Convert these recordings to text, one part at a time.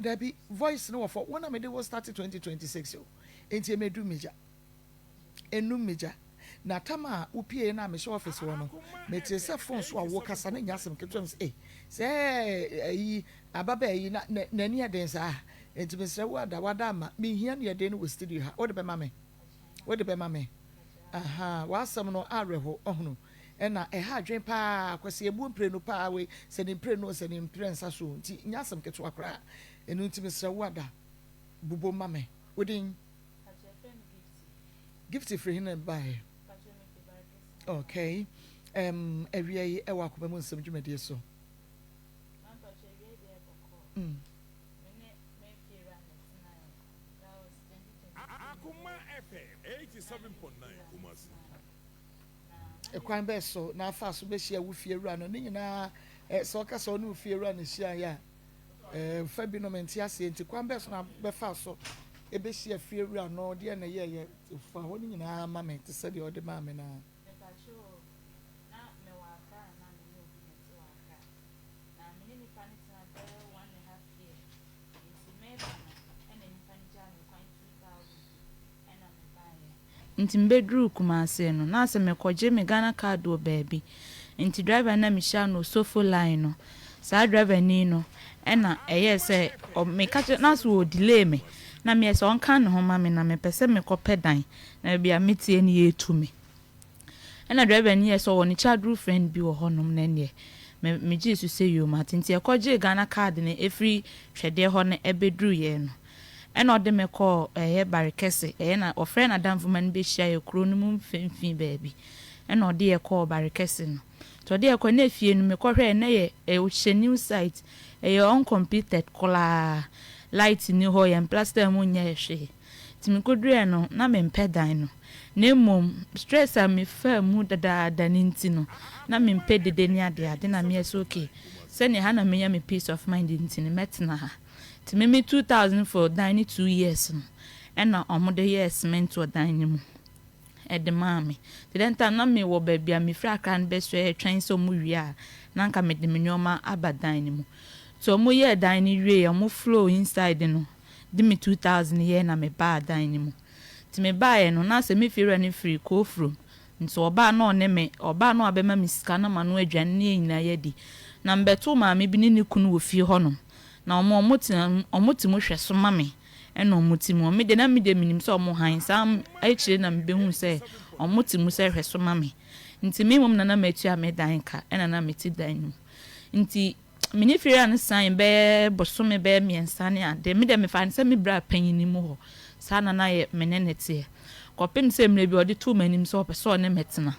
Debbie voice no for one amede was started 2026 yo. Enti emedu meja. Enu meja. Na tama upie na me show office wono. Me te se phone so a wo kasa na nyasem keto me say yi ababa yi na nani aden sa. Enti me se wada ma me hia no yede no wo studio ha. Wo de be ma me. Wo de be ma me. Aha, wasam no areho ohunu. Ena ha adwen pa kwase ebu mpre no pa we se ne mpre no se ne mpre nsa so nti nyasem keto akra enu nti me se wada bubo ma me. Wodin gift free hin buy. Okay. Area yi e wa ko mu nsem dwumade so. Akuma FM 87.9 Kumasi. Ekwan be so na afa so be hia wo fie wura no ni nyina so ka so no fie wura no hia ya fa bi no menti ase nti kwan be so na be fa so e be hia fie wura no de na ye fa ho ni nyina ma me te se de o de ma me na nti mbedru Kumasi no na se mekoje me Ghana card o baby nti driver na me sha no sofo line no sa driver ni no na eye se o me kache na so delay me na me se on kan ho ma me na me pese me kopedan na bia metie ni etu me na driver ni so woni chadru friend bi wo honom na ne me Jesus say you ma nti ekoje Ghana card ne efri hwede ho ne ebedru ye no ena ode me call barikese na ofre na danfoman be hia ye kro no mu mfimfin baabi ena ode ye call barikese no to ode ye ko na fie no me ko hwe na ye o new site uncompleted kola light ni ho ye plaster mu nya hwe ti me kodure no na me mpedan no na mom stress am me fa mu dada ni nti no na me mpedede ni ade na me so okay se ne ha na me ya me peace of mind nti ne metna ha ti me 2000 for 2 years no na omode years mentor dan ni mu e de mame ti den time na me wo ba bia me fra kan be so e twen so mu wi a na nka me de me nyoma abadan ni mu so mu ye dan ni wi e mu flow inside no de me 2000 ye na me ba dan ni mu ti me ba ye no na se me fira ni free ko from nso oba na one me oba na abema me sika na manu adwan ni nyina ye di na mbeto maame bi ni kunu wo fie hono na omoti mo hwe so mame ena omoti mo me de na me de minim so omo han sam aichire na mbe hu se omoti mo se hwe so mame nti me mom na matu amedan ka ena na meti dan nu nti mini fira ne san be bosome be miensa ne ade me de me fa nse me bra panyini mu ho sa na ye menenete kopim se mre bi ode tu manim so opeso ne metena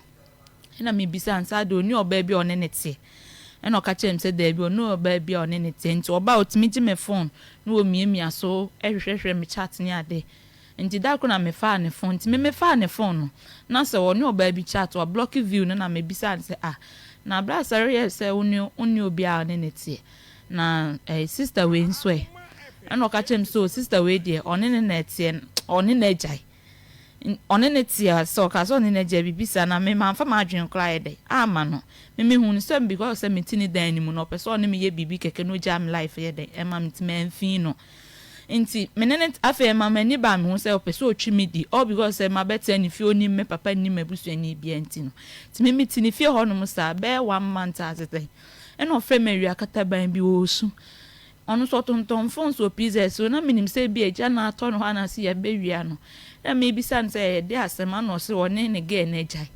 ena me bisa nsa de oni oba bi onenete ena okachem se da bi onu oba bi onenete nti oba otimi gi me phone na o miemia so ehwehwehwe me chat ne ade nti da ko na me fa ne phone nti me fa ne phone no na se oni oba bi chat o block view no na me bisa nse na bra sare ye se oni obi a onenete na sister we nso ena okachem so sister we de onenete oni na ejai onenete so ka so oni na ejai bibisa na me manfa ma adwen kra ye de ama no me hu so because se metini dan ni mu no person ne me ye bibi keke no jam life ye de e ma mtime mfin no nti menene afa ma mani ba me hu se person otwi me di all because se ma beta ni fi oni me papa ni mabusu ani bia nti no ti me metini fi ho no mu sa be 1 month azete e no fe me wi akata ban bi osu onu so tonton phone so pizza so na minim se bi eja na ato no ha na se ya be wi ano na me bi san se de asema no se woni ne ge na ejai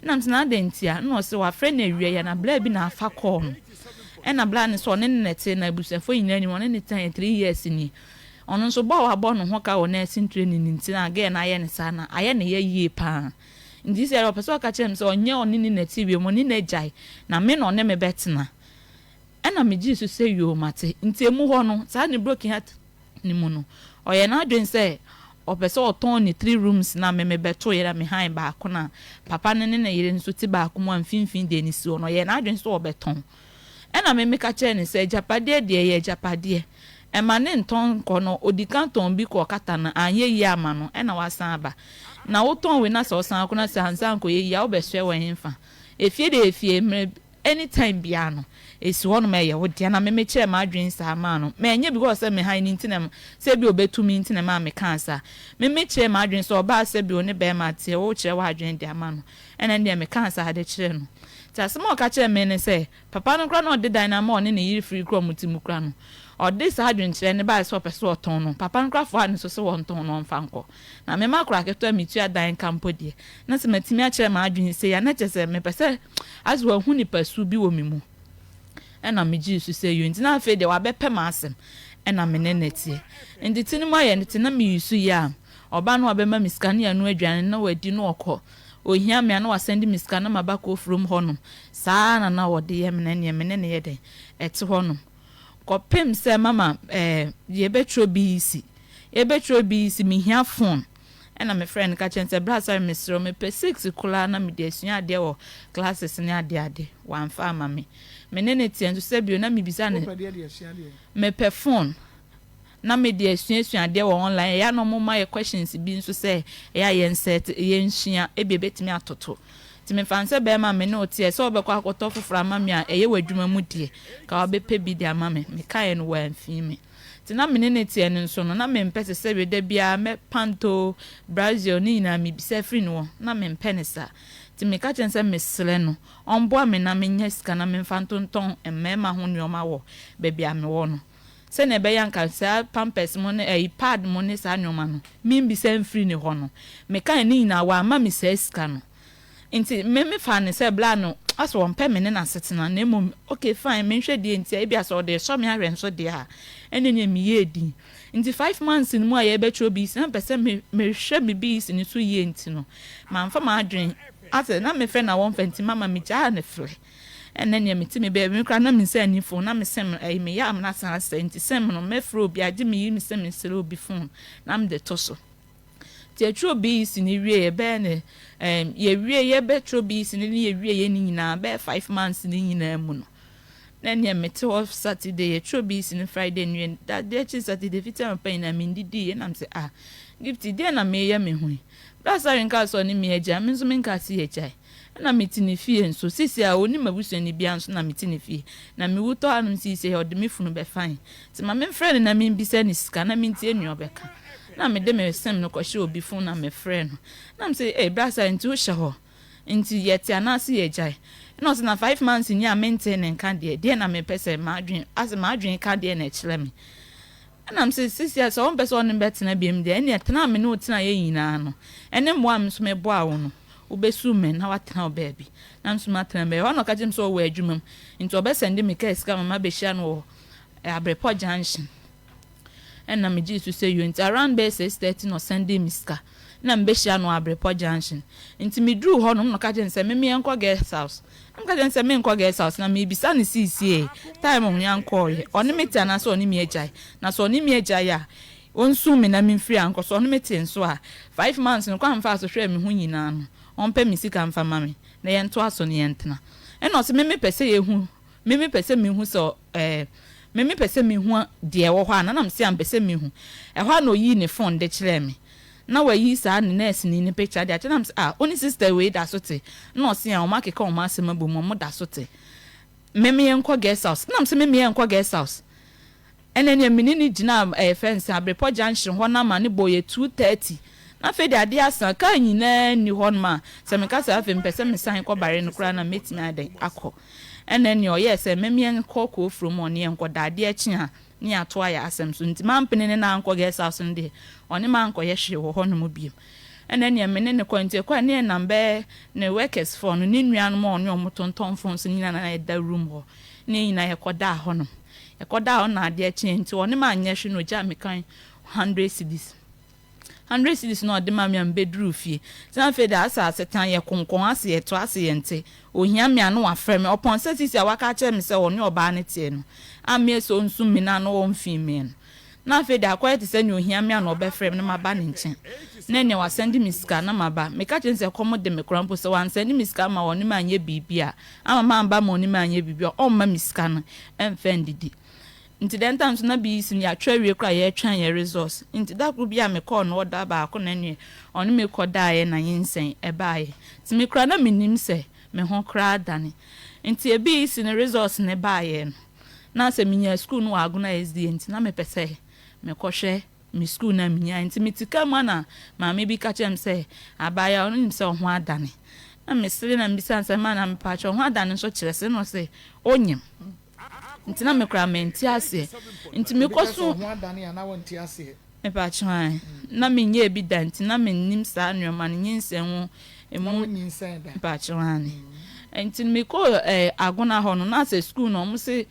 nam sna dentia no se wa friend na wie ya na bla bi na afa call no e na bla ne so ne nete na busafo nyina ni woni ne 3 years ni ono so ba wa bo no ho ka wo na sin training nti na ge na aye ne sa na aye ne ye yie pa ndi se ro peso ka chem se onye oni ni nete bi mo ni na jai na me no ne me betena e na me Jesus say yo mate nti emu ho no sa ne broken heart ni mu no oye na adwen se opese oton ni 3 rooms na me beto ye na me han ba ko na papa ne ne yire nso ti ba ko mo amfinfin de ni si ono ye na adwen so obeton e na me ka che ni se japade de ye japade e ma ne nton ko no odikanton bi ko kata na anye yi ama no e na wasan aba na woton we na so san ko na se hansan ko ye ya obehwe wo hemfa efie de efie anytime bia no esi wono me ye wo dia na me kire ma adwen sa ma no me enye because say me han ni ntinem say bi obetumi ntinem ma me kan sa me kire ma adwen so oba say bi oni be ma tie wo kire wa adwen dia ma no ene ne me kan sa ade kire no ta se mo ka kire me ne say papa no kra no de dynamo ne yiri free kro mutimu kra no ode sa adwen kire ne ba so peso oton no papa no kra fo ane so won ton no mfa nko na me ma kra keto mitu adan kampo de na se matimi a kire ma adwen say ya na kire me pese azwa hu ni pasu bi wo mimu ena me Jesus say you nti na fe de wa bepe ma asem ena me nenetie ndi tinimo ye nti na me yusu ya oba no obema miskane ya no adwane na wadi no okọ ohia me na wasend miskane ma bako from honum saa na wode ye me ne ye den ete honum kopem se mama ye betro bi isi me hia phone ena me friend ka chense brasa me sro me pe 6 kula na me de asua ade wo classes ne ade wan fa ama me nene tie nso se bio na me bisa ne me pe phone na me de asua ade wo online ya no mo ma questions bi nso se ya ye set ye nhia e be betimi atoto ti me fanse be ma me no tie se obekọ akoto foforo ama me a eye wadwuma mu die ka obepe bi de ama me kai no wa mfi me tina me nene tie nso no na me mpese se be da bia me panto brazil ni na me bisa free no na me mpene sa ti me ka chense mesle no onbo me na me nya sika na me fantonton emmema ho nyoma wo be bia me wo no se na be yanka sa pampers mo ne pad mo ne sa nyoma no me bisa free ni ho no me ka ni na wa ma me sa sika no nti me fa ne se bla no aso won pe me ne na setena na emom okay fine me hwe die nti e bia so de so me ahwe nso de ha enenye me ye di nti 5 months ni mu aye betro bi si na pese me hwe me bi si ni so ye nti no ma mfa ma adwen ase na me fe na won fenti mama me ja ne fle enenye me ti me be me kra na me se ani phone na me sem me ya am na san se nti sem no me fro obi age me yi me sem me sere obi phone na me de toso ti etro bi si ni wie be ne ye wie ye betro bi si ni ye wie ye ni nyina be 5 months ni nyina mu no na ne mete off Saturday ye tro bi si ni Friday nwie that day Saturday fit am pain na me ndidi ye na me say gift dey na me ye me hu brasa nka so ni me eja me nso me nka si eja na me ti ni fie nso sisi a oni mabusu ni bia nso na me ti ni fie na me wuto anum sisi he odme funu be fine ti ma me friend na me mbisa ni sika na me ntie nyu obeka na me de me sem no kwhye obi fun na me friend na me say brasa nti wo hye ho nti yeti anase eja no so na 5 months ni a maintain nka de na me pese ma adwen as ma adwen ka de na kire me na am say sisi as on person on betena biem de ene tena me no tena ye nyina no ene mo am so me boa wo no obesu me na watena obabi na am so ma tena be ono ka jem so wo adwumam nti obesende me ka sika mama be hia no Abrepo junction ena me Jesus say you nti around be 6:30 no Sunday miska na mbe hia no Abrepo junction nti me dru ho no no ka jem say me enko guest house nka jem say me enko guest house na me bisa ne sisi time on yanko ye oni meti na so oni me ejai na so oni me ejai ya onsu me na me free anko so oni meti nso a 5 months no kwa mfa so hwe me hu nyina no on pe me sika mfa mame na ye nto aso ne yentena eno se me pese ye hu me pese me hu so me pese me hu de wo hwa na nam se am pese me hu hwa na oyi ne phone de kire me na wa yi sa ne nurse ni picture de acha nam se oni sister we da so te na o se a o ma keka o ma se mabo mo da so te me enko guest house nam se me enko guest house enene me ni gina fence Abrepo junction ho na ma ne boye 2:30 na fe de ade asa ka nyina ni ho ma se me ka se afi mpese me san ko bare no kra na metimi aden akọ enene o yes me enko ko from on enko da ade achi ha ni ato aya asem so nti mampene ne na anko guest house ndi oni ma anko ye hwe ho no mo biem enene me ne ko nti kwa ne na mbe ne workers phone ni nuan mo oni omotonton phone so nyina na da room ho ni nyina ye koda ho no ye koda ho na ade achi nti oni ma anye hwe no ja me kan 100 cedis no de ma me ambedru fie san fe da asa setan ye konkon ase ye to ase ye nte ohia me anu afre me opon se sisi awaka che me se oni oba ne tie no amie so nsu me na no won fi me no na fe da kwete se ni ohia me anu obefre me na maba ne nche na ne wa send me sika na maba me ka che se komo de me krampo se wan send me sika ma woni ma anye bibia ama ma mba ma oni ma anye bibia o ma me sika no enfendidi nti den times na bi sin ya twawe kra ye twan ye resource nti da group ya me call no da ba ko na ne oni me koda ye na yinsen e ba ye ti me kra na minim se me ho kra dane nti ebi isi ne resource ne baaye no na se minya school no agona SD nti na mepese mekɔhwɛ me school na minya nti mitika mu na maame bi ka kyerem sɛ abaya ono nim sɛ ho adane na mesere na mbisa nsɛ ma na mepacho ho adane nso kyerɛ sɛ no sɛ onyem nti na mekra menti ase nti mekoso ho adane ya na wonti ase mepacho na menye ebi da nti na mennim saa nneɛma no nyinsɛ ho emu nyinsɛ da mepacho nti meko agona ho no na se school no mo se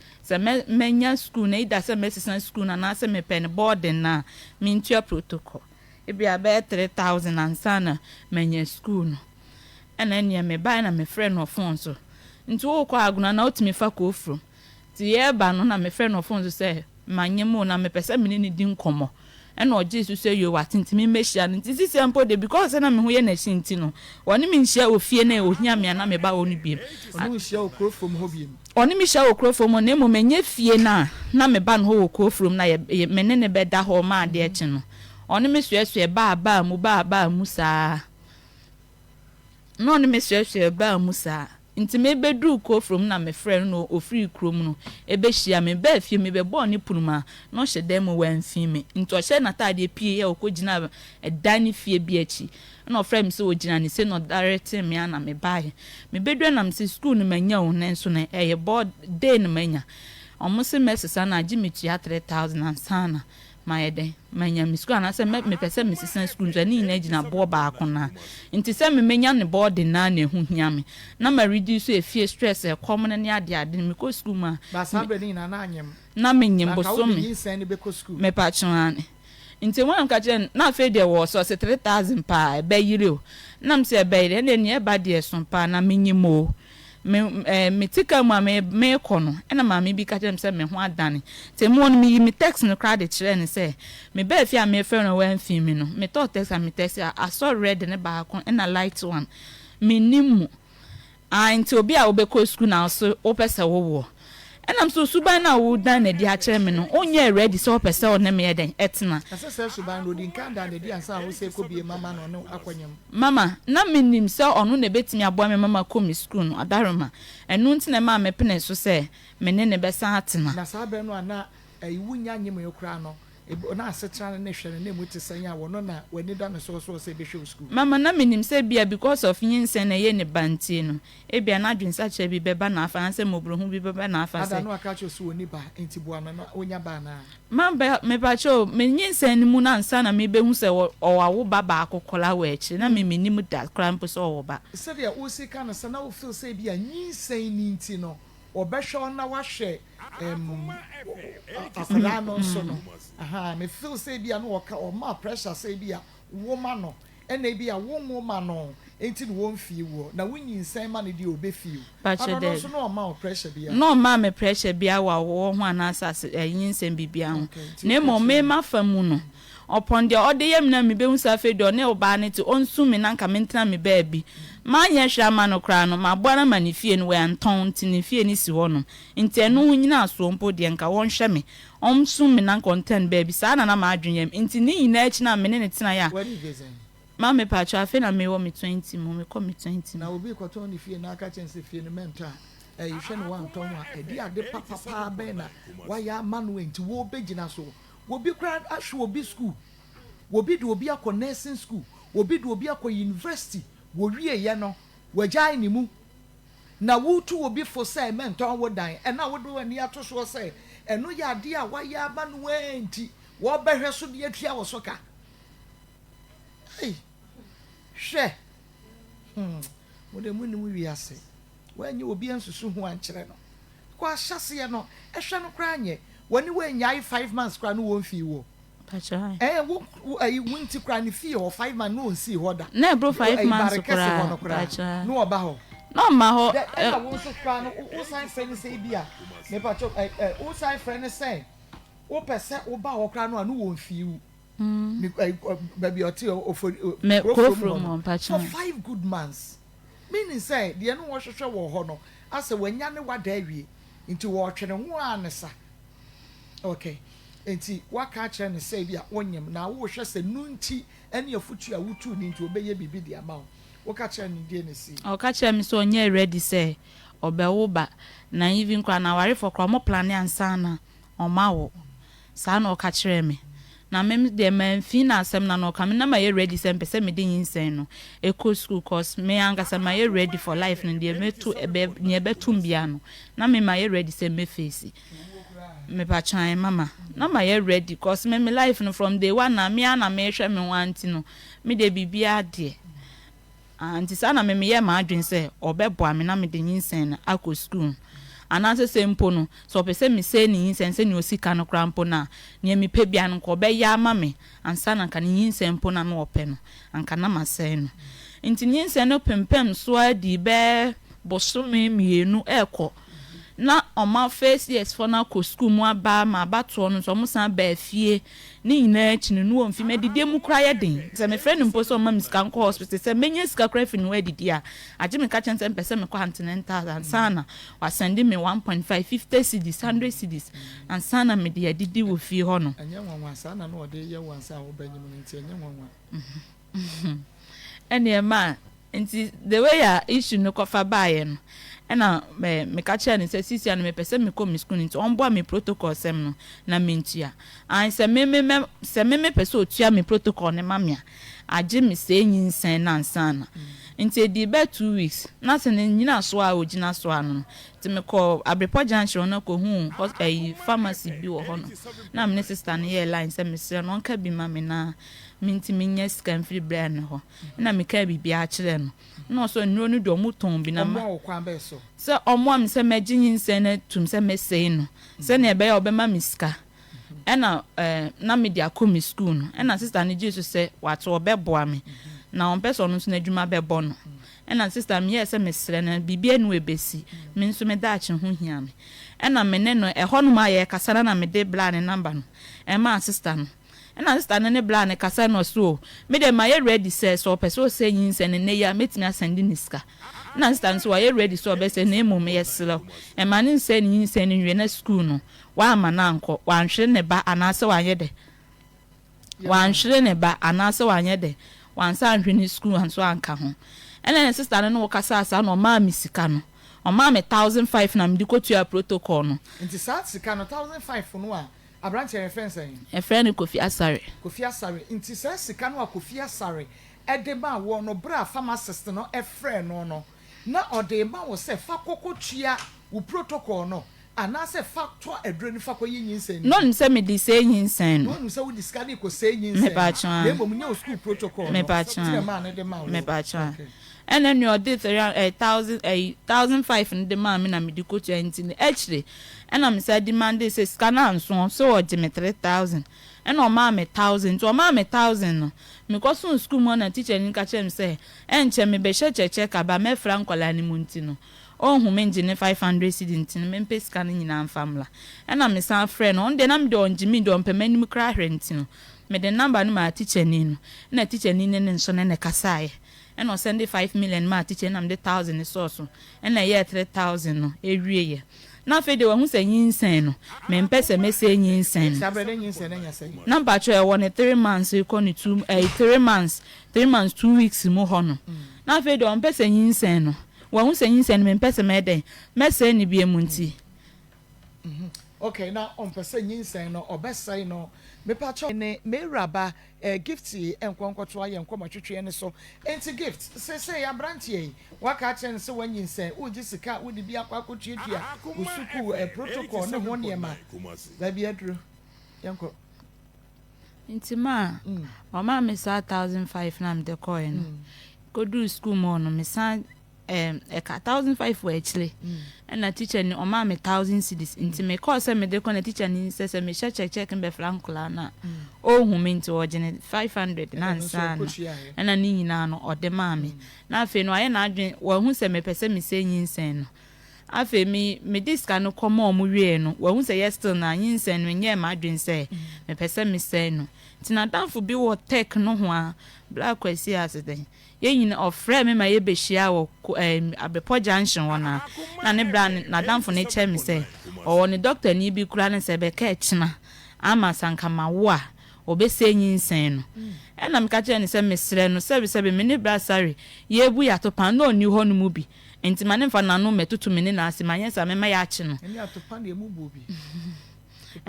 menya school na ida se mesisa school na na se me pen boarding na mintua protocol ebi abe 3000 ansana menya school no ena nia me buy na me friend no phone so nti wo kwa agona na otimi fa ko from ti ye ba no na me friend no phone so se manyemo na me pese me ni di nkomo ena oje su se yo watintimi mehia nti sisi ampo de because na me ho ye na shinti no woni me nhia ofie na ohia me na me ba woni biem onu nhia okrofom ho biem oni me hia okrofom na mo menye fie na me ba no ho okrofom na me ne be da ho ma ade echi no oni me suesue ba mu saa no oni me suesue ba mu saa nti me bedu ko from na me friend no ofiri krom no ebe hia me ba fie me be bo ni punuma no hye dem wan fi me nti o hye na tade pie ya okogina edani fie bi achi na ofrem se ogina ni se no direct me ana me bae me bedu na me se school no manya wo na nso na eye board day no manya omo se mesesa na agimitua 3000 ansana maede manya mi school na se me pese me sisa school nso ni na gina bo ba akona nti se me menya ne board na na ehu hia me na ma reduce efie stress e common ne ade me ko school ma ba sabe ni na anyem na menyem bosom me pa chwane nti won ka je na fe de wo so se 3000 pa be yire o na me se be yire ne ne ba de so pa na menyem o me tika mu me kono ena maame bi ka kyerem se me ho adane te mo no me text no crowd kire ne se me ba fi a me friend no wan fi me no me to text a me text a so red ne ba kon ena light one me nimu nti obi a obekọ school na so opese wo enam so suban na wo dan na di a kire me no onye ready so opese o ne me eden etena ase suban no di nkan dan na di ansa wo se ko bie mama no ne akwanyam mama na menim se onu na betimi aboa me mama komi school no adaroma enu nti na ma me pene so se me ne be san atena na sabe no ana wunya nyem yokra no na asetra ne hwere na muti sanya wo no na wani da no so se be hwe school mama na menim se bia because of yinsen na ye ne bantie no e bia na dwensa che bi beba na afa se mobrohu bi beba na afa se ada no aka che so woni ba enti bua no onya ba na mamba me ba cho me yinsen mu na nsa na me behu se o wawo baba akokola wa echi na me menim da krampo so wo ba se dia o sika no se na wo feel se bia yinsen ni nti no obehwe na wahwe afala no so no aha me feel say bia no waka o ma pressure say bia woman no ena bia woman no enti no won fie wo na wonyin san ma ne di obefie no so no ma pressure bia no ma me pressure bia wa wo ho anasase yin san bibia ho na mo me ma famu no upon the other yam na me be hu sa fe do ne oba ne ti onsu me na nka mentena me baabi ma nya hwa ma no kra no ma boara ma ne fie no we anton ti ne fie ni si ho no nti enu nyina so mpo de nka won hwe me omsu me na content baabi sa na ma adwenyam nti ni nyina echi na me ne tena ya ma me pa cha fe na me wo me 20 mo me ko me 20 na obi kwato ne fie na aka chense fie ne menta hwe no wan ton a edi ade papa be na wa ya manu nti wo begina so wobi kra ahwe obi school wobi do obi akọ nursing school wobi do obi akọ university wo wie ye no wagyae ni mu na wutu obi for say menton wo dan e na wo do ani ato so say eno ya ade a wa ya ba no enti wo behwe so de atua wo so ka ei hwe wo de mu ni mu wi ase wanyi obi ansusu ho ankyere no kwa hyase no ehwe no kra anye wani we nyai 5 months kra no won fi wo pacha wo wunti kra ni fi o 5 months no si ho da na bro 5 months kra pacha no oba ho no ma ho wo so kra no wo sign friend say bia me pacha wo sign friend say wo pese wo ba wo kra no anu won fi wo ni baby oti o for me go from pacha for 5 good months meaning say de no wo hwehwe wo ho no ase wanya ne wada awie nti wo twene ho anesa okay enti waka kire ne say bia wonyem na wo hwe se nunti ene afutu a wutu ni nti obeye bibi de ama wo ka kire ne die ne si o ka kire mi so onye ready say obewo ba na even kwa na ware for kwa mo plan ansa na omawo sa na oka kire me na mem de man fi na asem na no kam na ma ye ready sem pese me din yinsen no eco school course me anga sa ma ye ready for life no de me to ebe ne ebe tumbia no na me ma ye ready sem me face me pa chan mama na ma ye ready cause me life no from day one na me ana me hwe me wanti no me de bibia de anti sa na me ye ma adwen se obebo me na me de yinsen na akọ school anase sempo no so pese me se ni yinsense ni osika no krampo na ne mi pe bia no ko be ya ama me ansa na kan yinsempo na no ope no anka na masai no nti yinsen no pempem so adi be bosome mienu eko na oma first years for na ko school mu aba ma abato no so mo san ba fie ni nyina chine no omfi medide mu kra ye den se me friend mpo so ma miska nko hospital se menye sika kra fi no adidi a age me ka chen se mpese me ko continental sana wa send me 1.5 50 cedis 100 cedis and sana me de adidi wo fi ho no anya nwanwa sana no de ye wansa wo banyim no nti anya nwanwa ene ma nti the way ya issue no kofa bae no ena me ka che ni se sisi an me pese me ko mi school nti on boa me protocol sem no na mentia an se me pese otua me protocol ne mamia age me se nyinsen na ansana nti di be 2 weeks na se ne nyina so a ogina so anu ti me ko Abrepo junction na ko hu pharmacy bi wo ho no na me sister ne ye line se me se no nka bi ma me na minti minye scan free brand ho na me ka bi a kire no no so nro no do muton bi na ma omo kwan be so se omo am se magin se na tum se mesei no se na ebe ya obema miska ena na media komi school no ena sister ne Jesus se wato obeboa me na on person no so na adwuma bebo no ena sister me se mesre na bibia nu ebesi me nso me da ache ho hia me ena me ne no eho no ma ye kasara na me de bla ne number no e ma sister no ena sister ne bla ne kasa no so me de ma ye ready so person say yin se ne ya metimi asende niska na sister so ye ready so be say na emu me yeslo e ma ne se ne yin se ne nwe na school no wa ma na anko wa nhwe ne ba anase wa ye de wa nhwe ne ba anase wa ye de wa nsa nhwe ne school anso anka ho ena ne sister ne no kasa asa no ma mi sika no o ma me 1500 na me dikotua protocol no nti sa sika no 1500 no a abranche reference en e friend Kofi Asare nti sa sika no a Kofi Asare edeba wo no bra pharmacist no e friend no na odeba wo se fa kokotua wo protocol no anase factor edreni fa ko yinsen no nse me di say yinsen no nse wo discard ko say yinsen me ba chan dem mo nya school protocol me ba chan me ba chan and then you did 1,500 in the man na me di ko 20 actually and I'm say demand say scanner so o me 3,000 and o ma me 1,000 so o ma me 1,000 no me ko so school mo na teacher ni ka chem say enche me be check aba me frankola ni munti no oh hu menje ne 500 cedi ntin me mpe scan nyina amfamla ena me san friend on de na me de on jimi de on pe manim kra hwentino me de number no ma teacher ni no na teacher ni ne nso ne kasaye ena o send 5 million ma teacher na me de 1,000 so ena ye 3,000 no ewie ye na fe de wo hu se yinsen no me mpe se me se yinsen sabere yinsen nya se number cho e won 3 months e ko ni 3 months 2 weeks mo ho no na fe de on mpe se yinsen no wa hu se yinsen me mpese me den me se ni bie munti okay na on pese yinsen no obesai no me pa cho ne me raba gift enkonkwoto aye enkomatwetwe ne so enti gift se ya branch ye waka chen se wanyinsen uji sika udi bia kwakotwetwe usuku protocol ne ho ne ma da bia dru yanko enti ma o ma me sa 1,500 na me de coin go do school mo no me san 1,500 for actually and a teacher ni o ma me 1,000 cedis nti me call say me de ko na teacher ni say me check be frankola na o hu me nti o gene 500 na nsan na ni nyina no o de ma me na afi no aye na adwen wo hu say me pese me say nyinsen no afi me diska no come o mu wie no wo hu say yes still na nyinsen no nye ma adwen say me pese me say no nti na danfo bi wo tech no ho a black kwesi aseden ye nyina ofre me ma ye behia wo Abrepo junction wona na ne brand na danfo ne che me say o ne doctor ni bi kura ne se be ka echina ama sanka mawo a obese nyinsen no na me ka che ne se mesre no se be me ne bra sare ye bu ya to pan no ni ho no mu bi enti ma ne mfa nanu metutu me ne na ase ma yensa me ma ya ache no eni atopa na emu bobi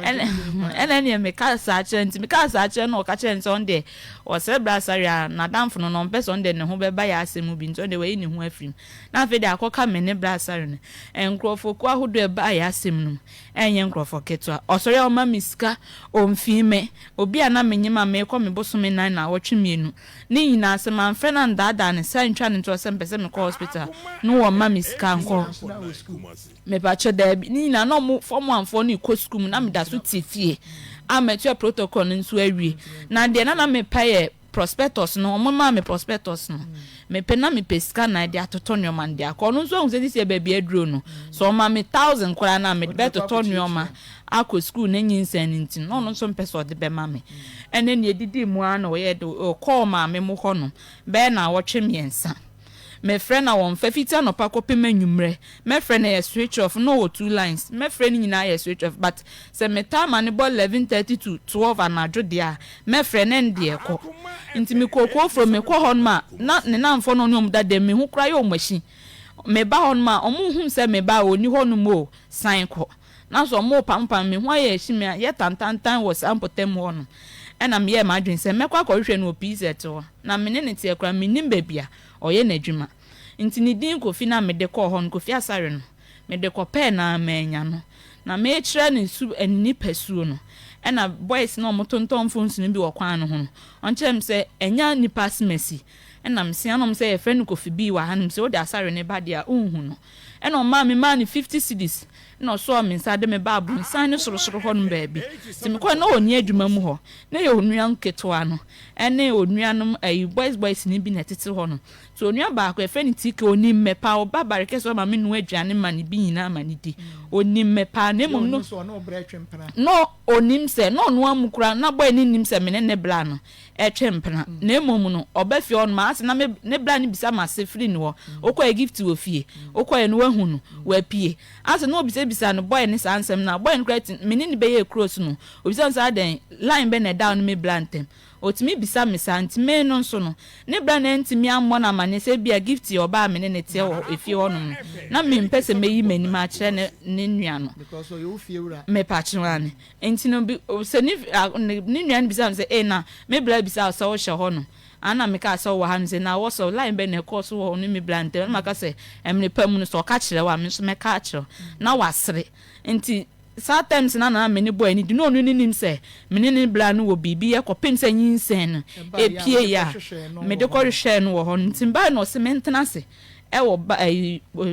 ene ne me ka sa ache enti me ka sa ache no ka che nso onde o se bra saria na damfo no mpe onde ne ho be ba ya asemu bi nso onde we ni ho afrim na afi de akoka me ne bra saria ne enkrofo ko ahodo e ba ya asem no enye enkrofo keto osori o ma miska o mfime obi ana menyima me ko me bosome nan na wotwe mienu ni nyina asem amfre na ndada ne sa ntwa ne nto se mpese me ko hospital no wo ma miska nko me ba cho da ni nyina no mo form amfo ni ko school na me da so tifie amateur protocol nso awie na de na me paye prospectus no mo ma me prospectus no me pe na me pesika na de atoto nyoma de akono nso hu se dise baabi aduro no so ma me 1000 kwara na me de toto nyoma akọ school na nyinsan ntin no no nso mpeso de be ma me ene ne edidi mu ana we de call ma me mo ho no be na wotwe miensa me friend na won fa fiti anopa kopem anwumre me friend na switch off no 2 lines me friend nyina ya switch off but se me time ani ball 11:30 to 12 anadwo dia me friend en de ekọ nti me kokọ from me kọ hon ma na ne namfo no nyom da dem me hu kra yo machi me ba hon ma omu hu se me ba oni honu mo sign kọ na so mo pampam me hu ya echi me ye tantantan was ampotem honu ena me ye madwin se me kwa hwe no pz to na me ne tie kra me nim bebia oye n'adwuma nti ni din Kofi na me de kọ hon Kofi asare no me de kọ pe na manya no na me kire ne su ani pasuo no ena boys no motonton phones no bi wo kwan no ho onchem se enya nipa smesi ena msia no mse ye friend Kofi bi wa hanum se o de asare ne ba dia unhu no ena o ma me ma ni 50 cedis no so me nsa de me babu nsa ne sorosoro ho no baabi ti me ko na oni adwuma mu ho na ye onua nketoa no ene onuanom boys ni bi na tete ho no so onua ba ko e friend tike oni mepa o baba reke so ma me nu aduane ma ni bi nyina ma ni di oni mepa na mum no so no bra twempena no onim se no no amukura na boy ni nim se me ne bla no e twempena na mum no obafi on ma ase na me ne bla ni bisa ma se free ni wo okọ gift wo fie okọ e no wahu no wa pie ase no bisa no boy ni sansem na boy nkret me ni be ye cross no obisa nsa den line be na down me blantem otimi bisa me santi me no nso no ne bra na ntimi ammo na mane se bia gift yo ba me ne tie wo efie hono na me mpese me yi mani ma kire ne nua no because you fie wura me pa kire enti no bi se ni nua no bisa se na me bra bisa so wo hye hono ana me ka so wo ha nse na wo so line be na course wo no me blantem ma ka se emne pam no so ka kire wa me so me ka kire na wasere enti sometimes na me ni boy ni di no nim se me ni bla no wo bibi e kopem se nyinsen e pie ya me de ko hwe no wo ho ntimba no se mentena se e wo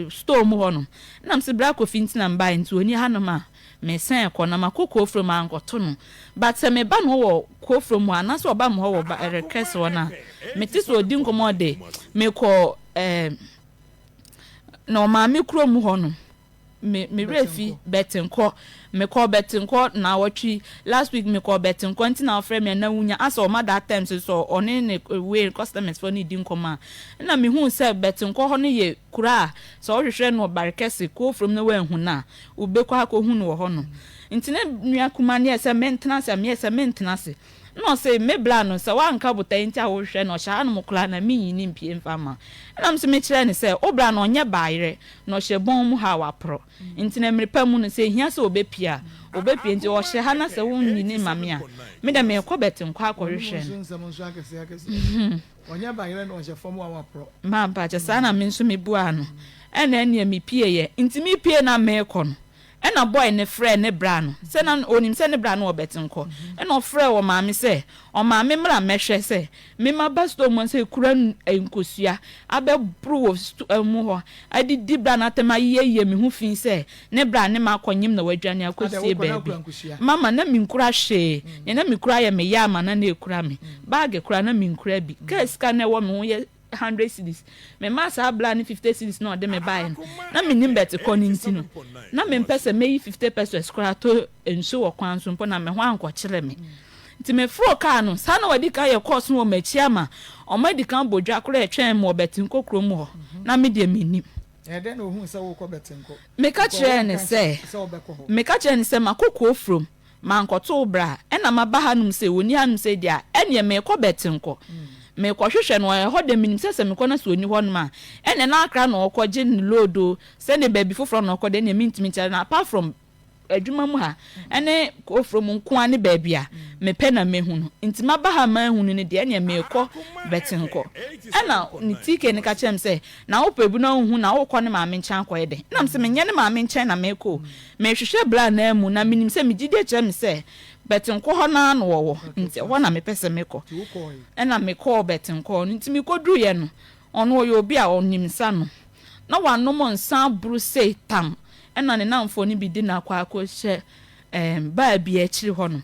store mu ho no na me se bra Kofi ntina mba nti oni ha no ma me sen ko na makoko from ankoto no but me ba no wo ko from ana so ba mo ho wo ba request wona me ti so di nkomo de me ko no ma me kuro mu ho no me refi betenko me call betenko na watchi last week me call betenko nti na ofre me na wunya asa o ma that time so one ne we customers for need nkoma na me hu say betenko ho ne ye kura so o hwehwe no barekese ko from no we hu na ubekwa akohu no ho no nti ne nua kuma ne say maintenance me say maintenance no say me bla no say wa nka buta nti a wo hwe no sha no mukula na me yin mpie mfa ma na me se me kire ne say obra no onye baayire no hye bon mu ha wa pro nti na mrepa mu no say hia say obepia nti wo hye ha na say wo nyini mame a me da me ko betin kwa akohwe onye baayire no hye fom wa pro ma ba che sa na me nso me bua no ena ene me pie ye nti me pie na me ko no ena boy ne frɛ ne bra no se na onim se ne bra no obetenko ena ofrɛ wo maame se o maame mra mehwɛ se me ma basto mo se kura nkosua abɛbro wo mu ho adi di bra na tema yeye me hu fin se ne bra ne ma akonyim na wadwane akosie baabi mama na me nkura hwe ne na me kura ye me ya ama na na ekura me bag kura na me nkura bi ka na wo me ho ye 100 cedis me masa bla ni 50 cedis no de me buy na me nim bet ko ni ntino na me mpese me 50 pesos kura to enso wo kwan so mpo na me ho anko kire me nti me fro car no sa na wadi ka ye course no machi ama o ma di kan bodwa kura etwen mo betin kokro mu ho na me de me nim e de no hu se wo ko betinko me ka kire ne se makoko from mankoto bra e na mabahanum se woni hanum se dia ene me ko betinko me kwohwehwe no ho de minim sese me kɔ na so oni hɔ no ma ene na akra no kɔ gye ne lodo se ne baby foforo no kɔ de ne mintimi kyɛ na apart from adwuma mu ha ene ko from nko ane baby a me pɛ na mehu no ntima ba ha ma hu no ne de ene me kɔ betinko ena ne tike ne ka kyem se na wo pebu na hu na wo kɔ ne maame nkyɛn kɔ ye de nam se me nye ne maame nkyɛn na me kɔ me hwehwɛ bra na mu na minim se me gide kyem se betinko hɔ na no wo nti hɔ na me pɛ se me kɔ ena me kɔ betinko nti me kɔ duru ye no ɔno yo bi a onim sa no na wanom nsa buru sei tam ena ne namfo ni bi di na kwa hye ba bi a kyiri hɔ no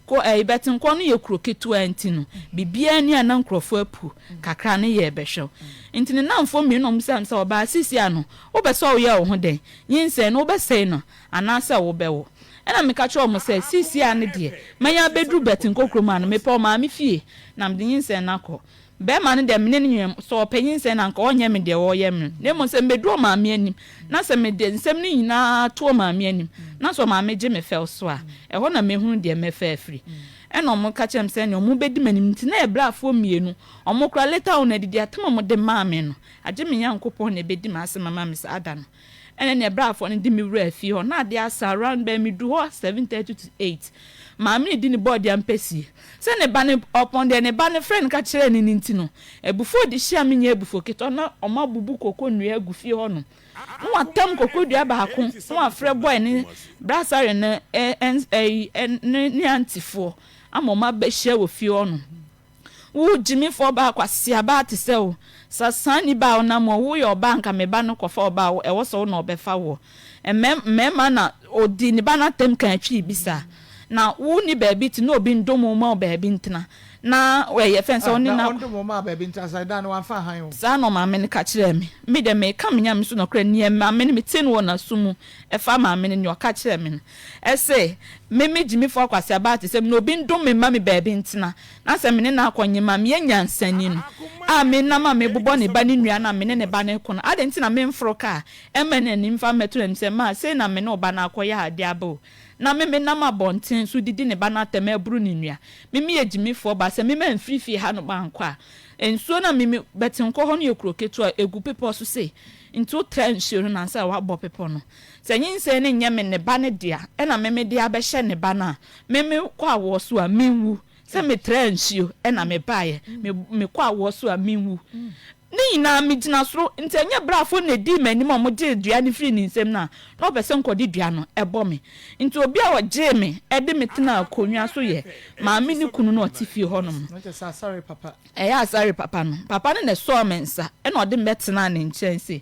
ko betinko no ye kuro ketu anti no bibia ni ana nkrofo apu kakra ne ye behwew nti ne namfo mi no msam sa oba sisi ano wo be so wo ye wo ho den yinse no wo be sei no ana sa wo be wo ena me ka cho mo se sisi ane de manya bedru betinko kroma no me pa ma me fie na me yinse na ko be ma ne de me ne nwem so panyin se na nka onye me de wo ye me ne mo se medru ma me anim na se me de nsem ne nyina to ma me anim na so ma me je me fel so a e ho na me hu de me fa afri ena mo ka chem se ne mo bedi manim nti na e brafo mienu omo kra later on adidi atama mo de ma me no age me yankopon na bedi ma ase mama me sa ada no ene ne brafo ne di me wura afi ho na de asa around be me du ho 7:30 to 8 maame di ni board ya mpesi se ne ba ne upon de ne ba ne friend ka kire ni nti no ebufo di hia me nya ebufo keto na oma bubu koko nua agufi ho no no atam koko dua ba hako no afre boy ne brasare ne ne antifo amoma ba hia wo fi ho no wo jimi fo ba kwase aba te se wo sasani ba ona mo wo yo banka me ba no kofa oba wo e wo so no obefa wo mema na odi ni ba na tem kan twi bisa na wo ni baby ti no bi ndomo ma baby ntina na we ye fense oni na ndomo ma baby ntina sai da no wan fa han o sa no ma me ne ka kire me de me ka me nya me so no kra ni ma me ne me tin wo na sumu e fa ma me ne o ka kire me e se me jimi fo kwase about se no bi ndomo ma me baby ntina na se me ne na akonye ma me nya nsani no a me na ma me bobo ne ba ne nua na me ne ba ne ko na ade ntina me mfro ka e me ne ni mfa meto ne se ma se na me no ba na akoya ade abo na me na ma bonten so didi ne ba na tema buru ne nua me ye jimifo ba se me mfrifi ha no ba nkwa ensuo na me betinko ho no ye kroketo a egu pepo so se into trenchiro na sa wa bo pepo no se nyinse ne nya me ne ba ne dia e na me dia be hye ne ba na me kwa wo so a menwu se me trenchio e na me bae me kwa wo so a menwu ni na mi gina soro ntenya brafo na di mani mo je dua ni free ni nsem na no pese nkodi dua no ebo me nti obi a oje me e de me tena akonwa so ye ma me ni kunu no otifi ho no sorry papa ya sorry papa no papa ne so me nsa e na ode metena ne nchen se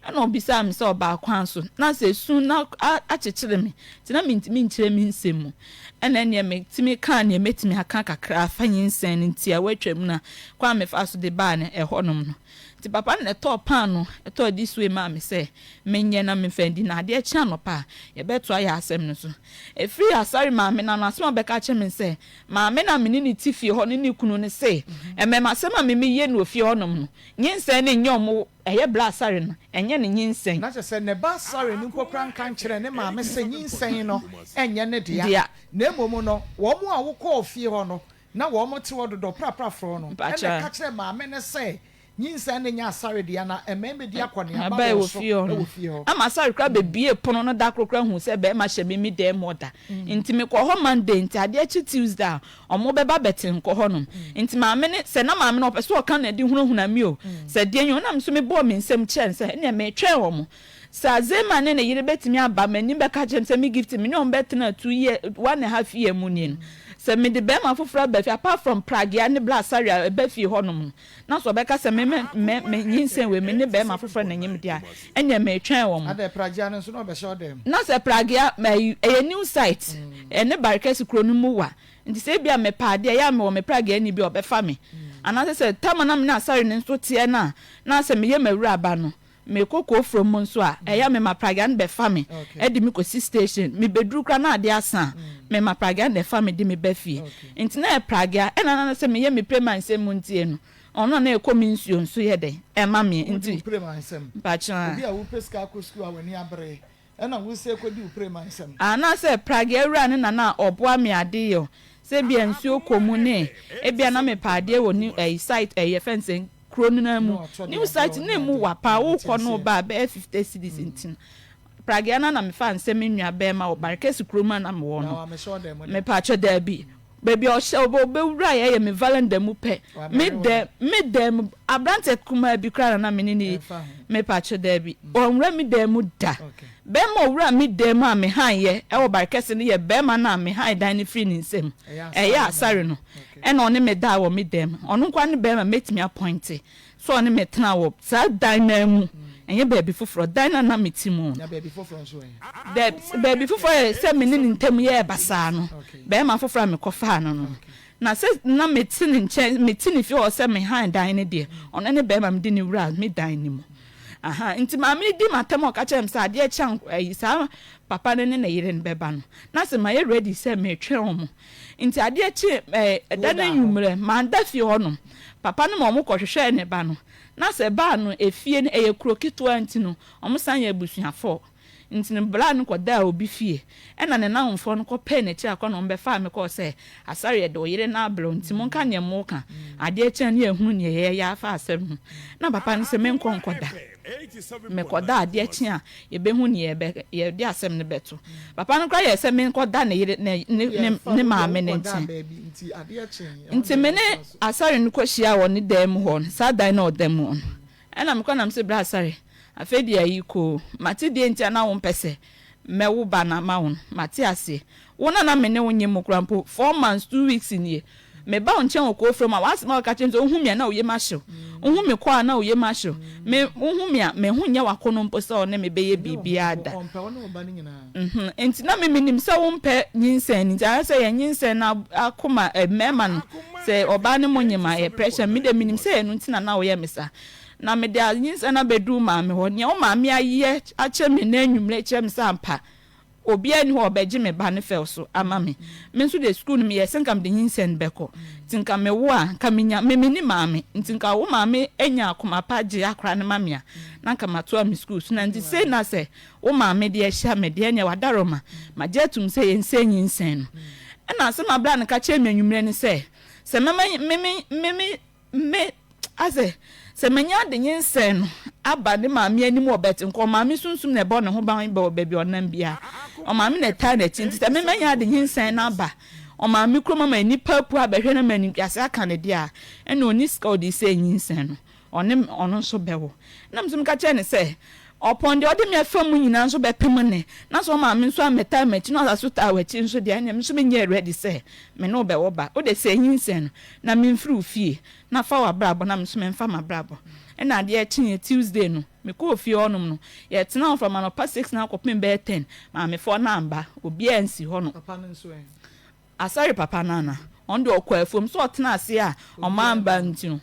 e na obisa me se oba kwan so na se sun na achechire me tina me ntimi nchire me nsem mu ena ne me timi kan ne metimi aka kakra afanyi nsen ntia watwam na kwa me fa so de ba ne e ho no no ti papa ne top pano eto this way ma me say menye na me fendi na ade echi anopa ye beto aya asem no so e free asari ma me na asem obeka che me say ma me na me ni tifi ho ni kunu ne say e me ma sema me ye no ofie ho no nyinsen ne nyom eye bla asari no enye ne nyinsen na che say ne ba asari ni kokran kan kire ne ma me say nyinsen no enye ne dia na emomu no wo mu a wo ko ofie ho no na wo mo te wo dodo pra fro no e ka kire ma me ne say nyinsa ne nya asare dia na ememe dia kwone aba wo fio ama asare kra bebie pono no da krokra hu se be ma hye me dem moda ntimi ko ho Monday nti ade achi Tuesday omo beba betin ko ho no nti ma me ne se na ma me no pese o kan na di hunahuna mi o se die nyo na me so me bo me nsem chen se ne me twen wo mo sa zema ne yire betimi aba mani be ka jem se me gift me no betena 2 year 1.5 year mu ni se me de be ma fofora be apart from Prague ya ne blasaria be fi honom na so be ka se me nyinsen we me ne be ma fofora na nyim dia enye me twen wo mo ade Prague ya no so no be show dem na se Prague ya e new site ene barkes kro no mu wa nti se bia me paade ya me wo me Prague ani bi obefa me ana se tamana me na asare ne so tie na se me ye mawura ba no me koko from monso a eya me ma Prague an be fa me e di me ko station me bedru kra na ade asa me ma Prague an de fa me di me be fie nti na Prague e na se me ye me prema nsem ntie no ono na e ko mi nsuo nso ye de e ma me nti prema nsem ba cha obi a wo peska ko school a wani abre e na wo se ko di prema nsem ana se Prague ewura ne na oboa me ade yo se bia nsuo komu ne ebia na me paade wo ni site fence kro na mu new site na mu wapa wo kɔ no ba be 50 cedis ntin pragiana na me fa nsem nua be ma wo barkesi kro ma na me wo no me pa cho da bi baby o she obewura ye me valenda mu pe me dem abrante kuma bi kra na me ni me pa cho da bi onwura me dem mu da be ma owura me dem a me han ye e wo barkesi ne ye be ma na me han dan ni free ni nsem ya asare no e na one me da wo me dem ono kwa ne be ma metimi appoint so one me tena wo sa dan na mu enye baby foforo dan na metimu na baby foforo nso baby foforo se me ni ntem ye basa no be ma foforo me kofa no na se na metini nche metini fi o se me han dan ne de ono ne be ma me di ni wura me dan ni mu aha nti ma me di matem o ka chem sa de chan sa papa ne na yire ne beba no na se ma ye ready se me twe omo nti ade chi dan nwumre ma nda fi ho no papa no mo kɔhwehwɛ ne ba no na se ba no efie ne eye kuro kitwa nti no omo san ya busuafo nti ne bla no kɔda obi fie ɛna ne nanfo no kɔpɛ ne chi akɔ no mbɛfa me kɔ sɛ asare de oyire na ablo nti mo nka ne mo ka ade achi ne ehunu ne ye ya fa asɛm na papa no se me nkɔda me kɔda ade achi a ye behu ne ye de asɛm ne beto papa no kra ye sɛ me nkɔda ne yire ne maame ne nti me ne asare no kɔhia wɔ ne dam hɔ sa dan na odam hɔ ɛna me kɔ nam se bra asare afedi ayi ko mate de ntia na wo mpese mewo ba na ma won mate ase wona na me ne wonye mokrampo 4 months 2 weeks nie me ba on chen ko from was ma ka chen so ohumia na oye ma hyew ohumi kwa na oye ma hyew me ohumia me hunya wakono mpo se one me beye bibia da enti na me minim se wo mpe nyinsen nti ara se ye nyinsen na akoma mema no se oba ne monyema e pressure me de minim se enu nti na oye mesa na me dia nyinsa na bedu maame ho ne o maame aye ache me na anwumre che me sampa obi ani ho obeje me ba ne fel so ama me nso de school me yesen kam de nyinsa nbeko tinka me wo a ka me nya me ni maame tinka wo maame enya akoma pa je akra ne mamea na ka mato am school so na ndi say na say wo maame de ehia me de enya wadaroma ma jetum say yense nyinsa no na se ma bra ne ka che me anwumre ne say se me ase se manya de nyensen no aba ne maame ani mo obet nko maame sunsum ne bo ne ho ban ba obabi onam bia o maame ne ta na tinti se manya de nyensen na aba o maame kroma ma ni papu abehwe na mani piase aka ne dia ene oni ska odi se nyensen no ono nso bewo na msum ka che ne se upon the ode me afam nyina nso bepem ne na so maame nso ameta machi no aso ta wachi nso dia nya nso me nya ready se me no be wo ba o de se nyensen na me mfiri fie na fa wa brabo na mso me mfa ma brabo na ade a chinye Tuesday no me ko fie onum no ye tena from an past 6 na akopem be 10 ma me fo na amba obi ansi ho no papa no nso asari papa nana on do okwa afom so tena ase a o ma amba ntino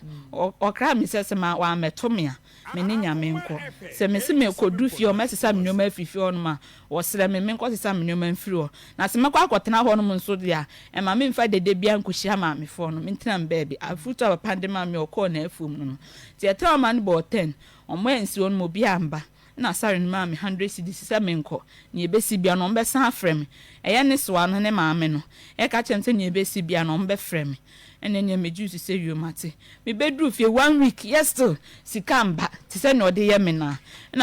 okra mi sese ma wa metomia me ni nyame nko se me se me kodu fie o mesesa me nyoma afifi onum a wo sere me nko sesa me nyoma mfiri o na se me kwa akotena ho onum nso dia e ma me mfa dede bia nkohia ma me fo no me ntena mbabi afutu abapande ma me okọ na afum no ti etra ma ne bo 10 o mo ensi onum obi amba na sare no ma me 100 cedis se me nko ni ebesi bia no mbe san frem eye ne so ano ne ma me no e ka chemse ni ebesi bia no mbe frem ene ne me juice se yomate me bedru fie 1 week yes still sikamba ti se no de ye me na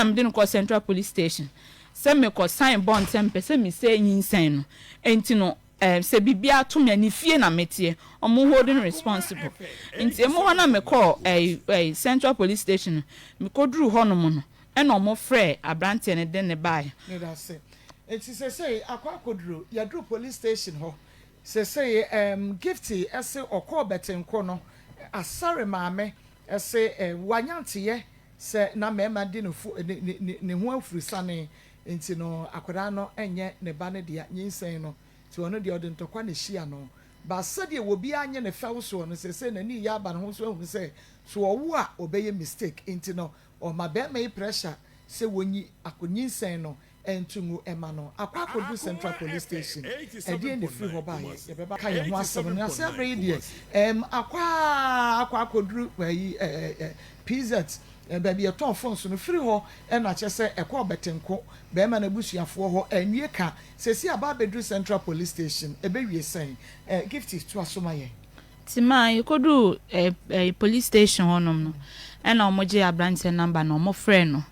me de no call Central Police Station se me ko sign bond sempe se me se nyinsen no enti no se bibia to me ni fie na metie omo holding responsible enti emo ho na me call Central Police Station me ko dru ho no mo no ena omo frɛ abrante ne de ne bae ne da se enti se akwa kodru ya dru police station ho se gifty ese okọ betenko no asare maame ese wanyanteye se na mema di ne ho afurusane enti no akwara no enye ne ba ne dia nyinsen no ti ono de ode ntokwa ne hia no ba sade wo bi anye ne fa so no se na ni ya ba ne ho so hu se so owo a obeye mistake enti no o ma be mai pressure se wonyi akonyinsen no entungu emano akwa kodu Central Police Station edi ene free ho ba ye beba ka ye ho asem na se abre die akwa kodu yi PZ baby a ton phone so no free ho e na che se ekọ betenko be ma na busuafo ho enwie ka se si aba bedru Central Police Station e be wie sen gift to asoma ye tima ikodu police station honom no e na omoje abrante number na omo friend no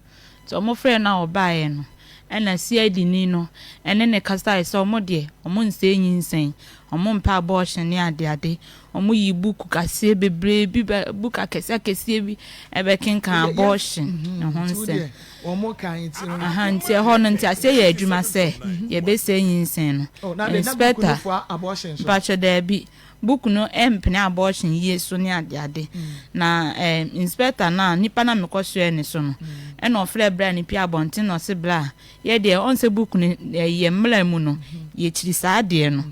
so omo friend na obaye no e na CID ni no ene ne kasa so omo de omo nse nyinsen omo mpa abortion ni ade omo yi book kase bebre bi book akese bi ebe kenkan abortion ho nse omo kan ti no nti ho no nti ase ye adwuma se ye be se nyinsen no inspector pacho there bi book no empne abortion ye so ni ade na inspector na nipa na mekoso ni so no e no fle bra ni pia bontin no se bra ye de on se book ni ye mla mu no ye chiri sa ade no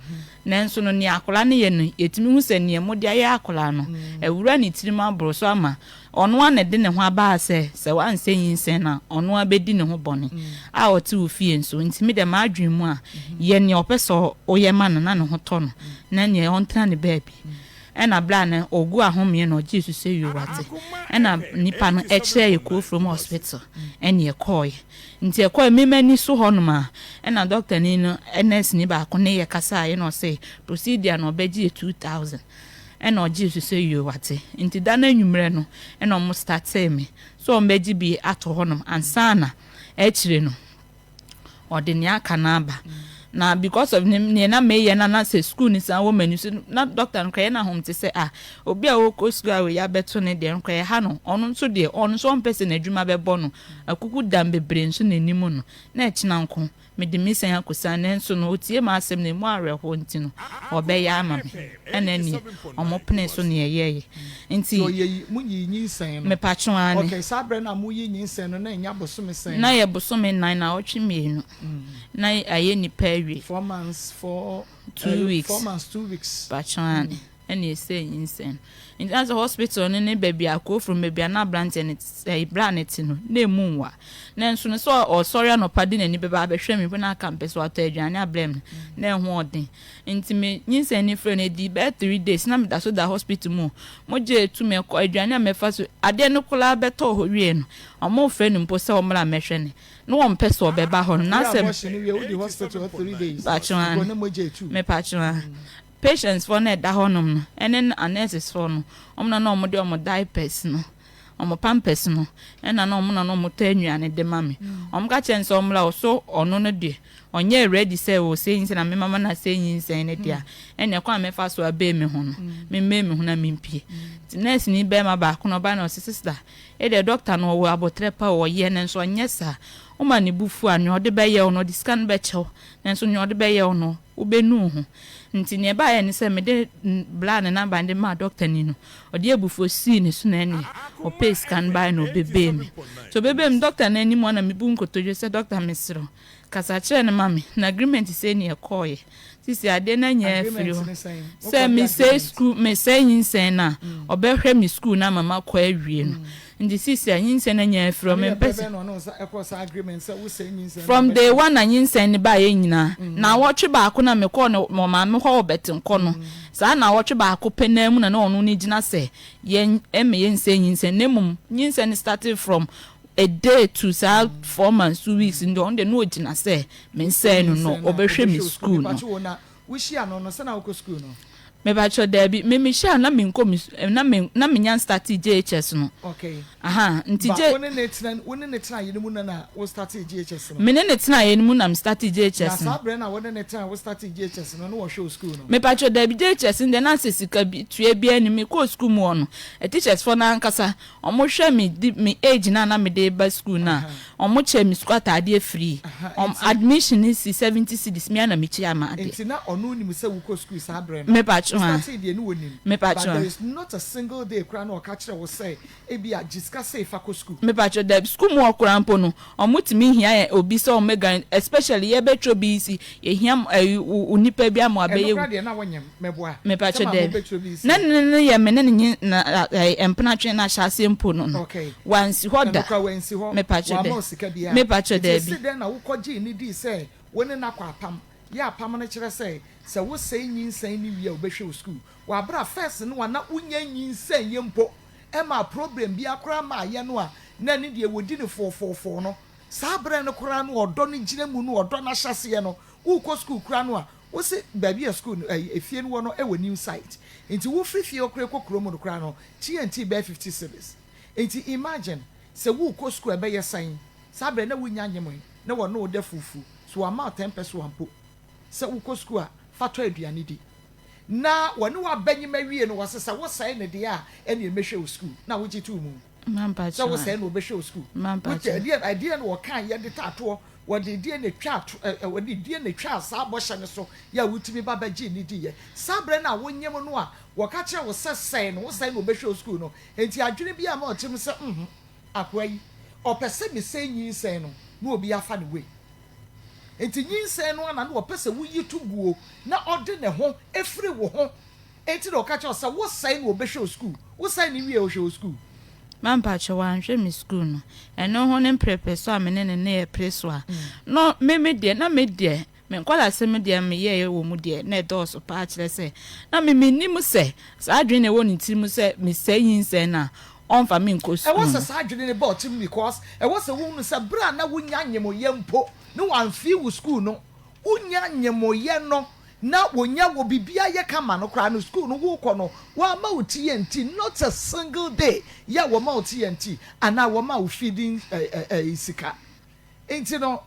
nanso no ni akola ne ye no yetimi hu se ne mo de aye akola no ewura ni tirima bro so ama ono ane de ne ho aba se wan se yinsen na ono abedi ne ho bone a oti ofie nso ntimi de ma adwen mu a ye ne opeso oye ma na ne ho to no na ne on tra ne baby ena bla ne ogu ahomye no Jesus say you wate ena nipa no eche ye ko from hospital ene ye koy nti e koy memani so honoma ena doctor ni no NS ni ba ko ne ye kasa ye no say procedure no beji 2000 ena Jesus say you wate nti dana nwumre no ena mo start me so beji bi ato honom ansana echire no ode ne aka na aba na because of ne na me ye na say school ni san woman so na doctor nkra na home te say obi a wo ko school we ya beto ne de nkra ha no ono nso de ono so person adwuma be bo no akuku dam bebre nso nanimu no na echina nko me de misen akosa ne nso no otie ma asem ne mu areho nti no obe ya ama me enani omopne so ne ye nti so ye munyi nyinsen no me patcho ani okay sabre na muyi nyinsen no na nya bosome sen na ye bosome 9 na otwe mienu na aye ni pawi 4 months for 2 weeks 4 months 2 weeks patcho ani ene say nyinsen in as a hospital ne baby akọ from baby na branch and planet no na munwa na nso no so o sorry no padi na ni beba abehwe me na campus wato adwane ablem na eho odin ntime nyinsen ni frɛ na di be 3 days na me da so da hospital mo je tu me ko adwane amefa so ade no kola beto ho wie no omo frɛ no mpo sɛ omra mehwe ne no won pese obeba ho na sɛ hospital 3 days patcho no mo je tu me patcho patients for na da honom no enen nurses for no omna na omode omo diapers no omo pampers no ena na omna na omo tanuane de mame omka chense omla so ono no de onye ready say o say yin na me mama na say yin say ne dia ene kwa me fa so abe me ho no me ho na mimpie nurse ni be ma ba ko no ba na sister e de doctor no wo abotrepa wo ye ne so nyesa o ma ne bufu anyo de be ye ono di scan be chew nenso nyo de be ye ono ubenu ho nti ne ba ye ne se me de blood na ba de ma doctor ni no o de ebufu si ne so na ni o pay scan ba no bebe me so bebe me doctor na ni mo na me bu nkotoje se doctor mesro kasa chere ne mami na agreement se ni e koye sisi ade na nya afiri ho se me say school me say yinsen na obehwe me school na mama kwa awie no ndi sisi yinsen na nya afiri me pese from day one na yinsen ni ba ye nyina na wotwe ba ko na me ko no mama me ho obetin ko no sa na wotwe ba ko penam na ono ni gina se ye eme yinsen yinsen nemum yinsen started from a day to 4 months 2 weeks ndo on the no gina say me say no obehwe me school no we share no say na go school no me ba cho there bi me share na me nko na me nyan start JHS no okay aha nti je woni ne tena yenimu na wo start JHS no me ne tena yenimu na me start JHS no na sabre na woni ne tena wo start JHS no wo show school no me pa cho there bi JHS nde na sesika bi tue bi ani me ko school mu no teachers for na nkasa omo hwe me age na me dey ba school na omo che me school atade free admission is 70 cedis me na me chi ama ade nti na onu ni me se wo ko school sabre me pa started the new one. Me But patcho. there is not a single day cry no catch will say ebi a jiska say fa ko school. Me patcho the school mu okura mpo no omutimi hia obi so omega especially ye betro bi si ye hia unipa bi am abeye E no cry na wonyem meboa. me patcho de na ye me ne na empena twen na hyase mpo no Okay. wansi hoda me patcho de me patcho de bi sit there na wo koji ni di say woni na kwa apam ya apam no kire say se wo say nyinsan ni wi a obehwe school wa bra first no wa na unya nyinsan ye mpo e ma problem bi akora ma ye no a na ni de wodi ne 444 no sa bra no kora no odo no gina mu no odo na hyase ye no wo ko school kora no a wo se baby a school efie no no e wo new site nti wo free fie okre kokro mu no kora no TNT be 50 cedis nti imagine se wo ko school e be ye san sa bra na wunya nyem na wo no de fufu so ama 10 peso ampo se wo ko school a fato aduane di na woni wa banyi mawie no wasesa wo sai ne de a ene mehwe wo school na wo jitu mu man patcho so wo sai no behwe wo school man patcho idea no kan ye de tato wo de die ne twa wo de die ne twa sa boshe ne so ya wutimi baba gi ni di ye sabre na wo nyem no a wo ka kire wo sai no wo sai no behwe wo school no enti adwene bi a ma otim se akwa yi opese me sai nyi sai no na obi afa ne we enti nyinsen no na opese wo yitu guo na ode ne ho efiri wo ho enti do ka cha wo sai no obehwe school wo sai ni wie o hwe school man patcho wan hwe mi school no eno ho ne prepare so amene ne e preso a no me de na me de me nkwala se me de me ye wo mu de na do so pa kire se na me nim se sa adwene wo ni ti mu se me sai nyinsen na on fa me nko school e was sa adwene ne bought him because e was a wo se bra na wo nya nyemo ye mpo no wan fi wo school no unya nyemo ye no na wonya wo bibia ye kama no kra no school no wo ko no wa ma wo TNT not a single day ya wo ma wo TNT ana wo ma wo feeding isika enti no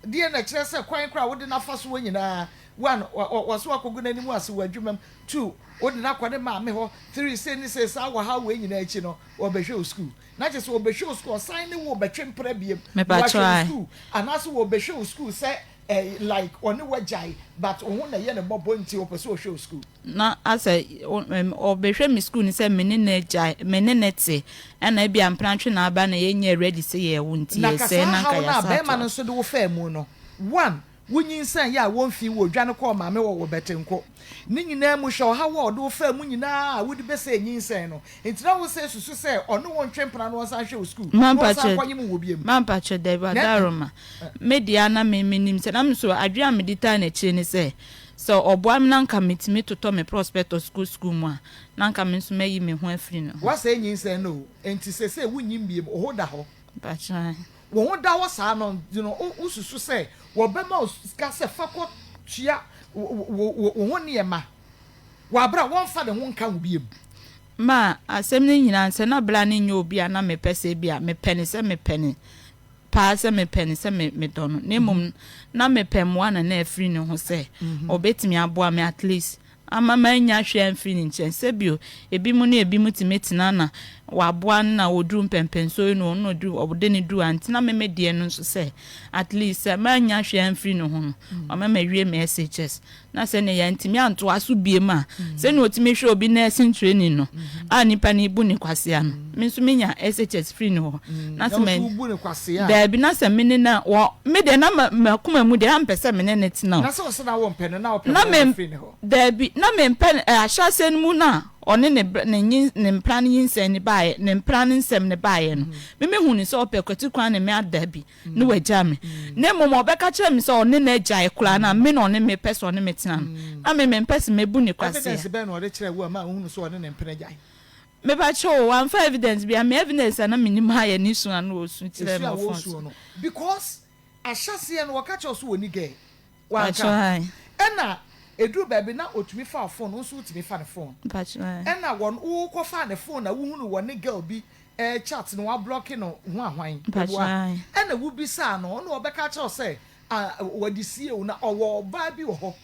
die na kire se kwan kra wo de na fa so wo nyina one was wa kogu na ni mu ase wo adwumam two wo de na kwade ma me ho three say ni say sa wa ha wo nyina achi no wo behwe school na je so wo behwe school sign ni wo betwe mpra biem school ana so wo behwe school say like on the wajai but on na ye ne bobo nti opese o show school na ase obehwe mi school ni se menene jai menene te na bia mprantwe na aba na ye nya ready se ye wo nti ye se na ka ya sa be ma no so de wo fa mu no one wunyinsan ya won fi wo dwane ko ma me wo betenko ni nyina mu hwe ha wo do fa mu nyina wo de be se nyinsan no entina wo se susu se ono won twempra no san hwe school man pache de ba daroma media na me nim se na me so adwa me dita na chi ni se so oboam na nka metimi toto me prospectus school mu a na nka me so mayi me ho afiri no wa se nyinsan no enti se wunyim biem o hoda ho pache wo da wo sa no you know ususu say wo be ma ska se fako tua wo ne ma wa bra won fa de ho nka wo biem ma asem ni nyina nse na bla ni nyo obi na me pese bia me pene se me pene pa se me pene se me dono ne mum na me pem wa na afiri ne ho se obetimi aboa me at least ama manya hwe amfiri ni nchen se bio ebi mu ne ebi mu timetina na waboa na wodru mpempenso no no du obode ne du antina meme de no so se at least manya hwe amfiri no ho no ama mawie messages na se ne ya ntimi anto aso biema se ne otimi hwe obi na training no a nipa ne ibu ne kwase ano me nso menya SHS free no na se me ibu ne kwase a da bi na se me ne na wo me de na makoma mu de ampese me ne netina na se wo se na wo mpene na wo pene free ne ho da bi na me mpene ahyase mu na one ne mplan yinsen ne bae ne mplan nsem ne bae no me hu ni so opekoti kwan ne me adabi ne wagya me ne momo obeka kire me so one na agya ekura na me no ne me pese one me tena na me pese me bu ne kwase evidence be no de kire wo ma hu so one ne mpene agya me ba cho one for evidence bia me evidence na me nim ha ye ni so na osu kire me phone because ahyase no waka so woni ge wa ena edu baby na otumi fa phone nso otumi fa ne phone na won wo ko fa ne phone na wo hunu won girl bi chat no wa block no ho ahwan na wo bi sa no no obeka cha say wadi sie na owo ba bi wo ho